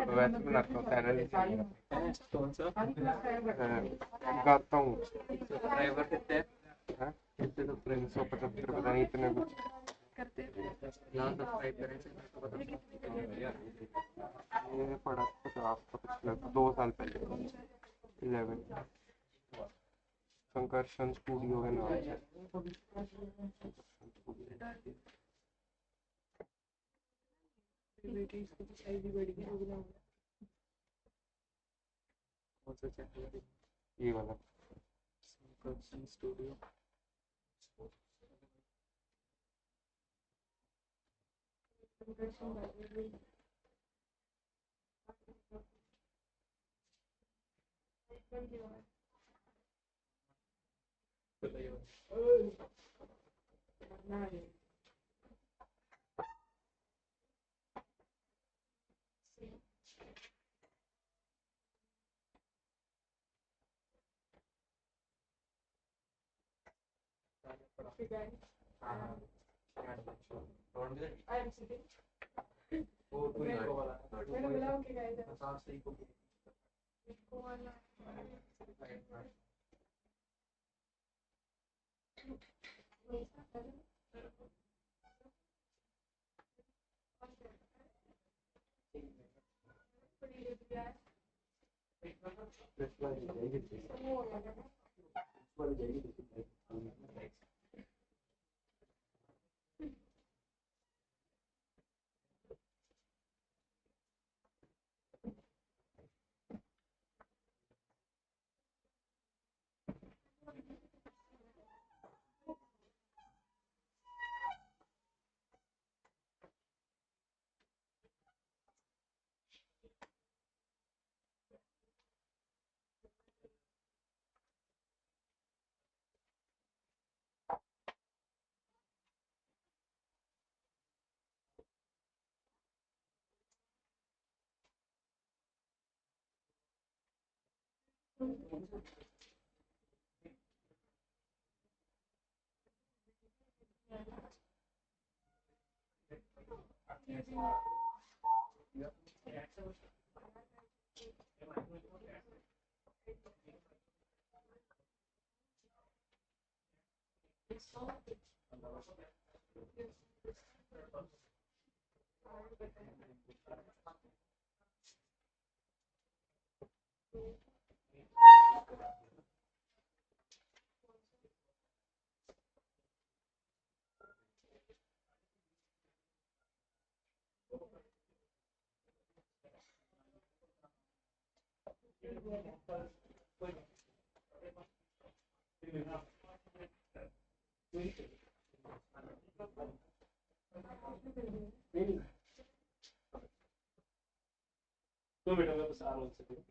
वैसे बनाता हूँ चैनल कौन सा गाता हूँ। सब्सक्राइबर कितने हैं? हाँ? 175 पता नहीं इतने कुछ। यहाँ सब्सक्राइब करें फिर मेरे को बता। ये पड़ा 50 का पिछले 2 साल पहले 11 संकर्षण स्टूडियो के नाम से। कौन सा चैनल है? ये वाला संकर्षण स्टूडियो। दो मिनट में बस आ रहा हूँ उससे।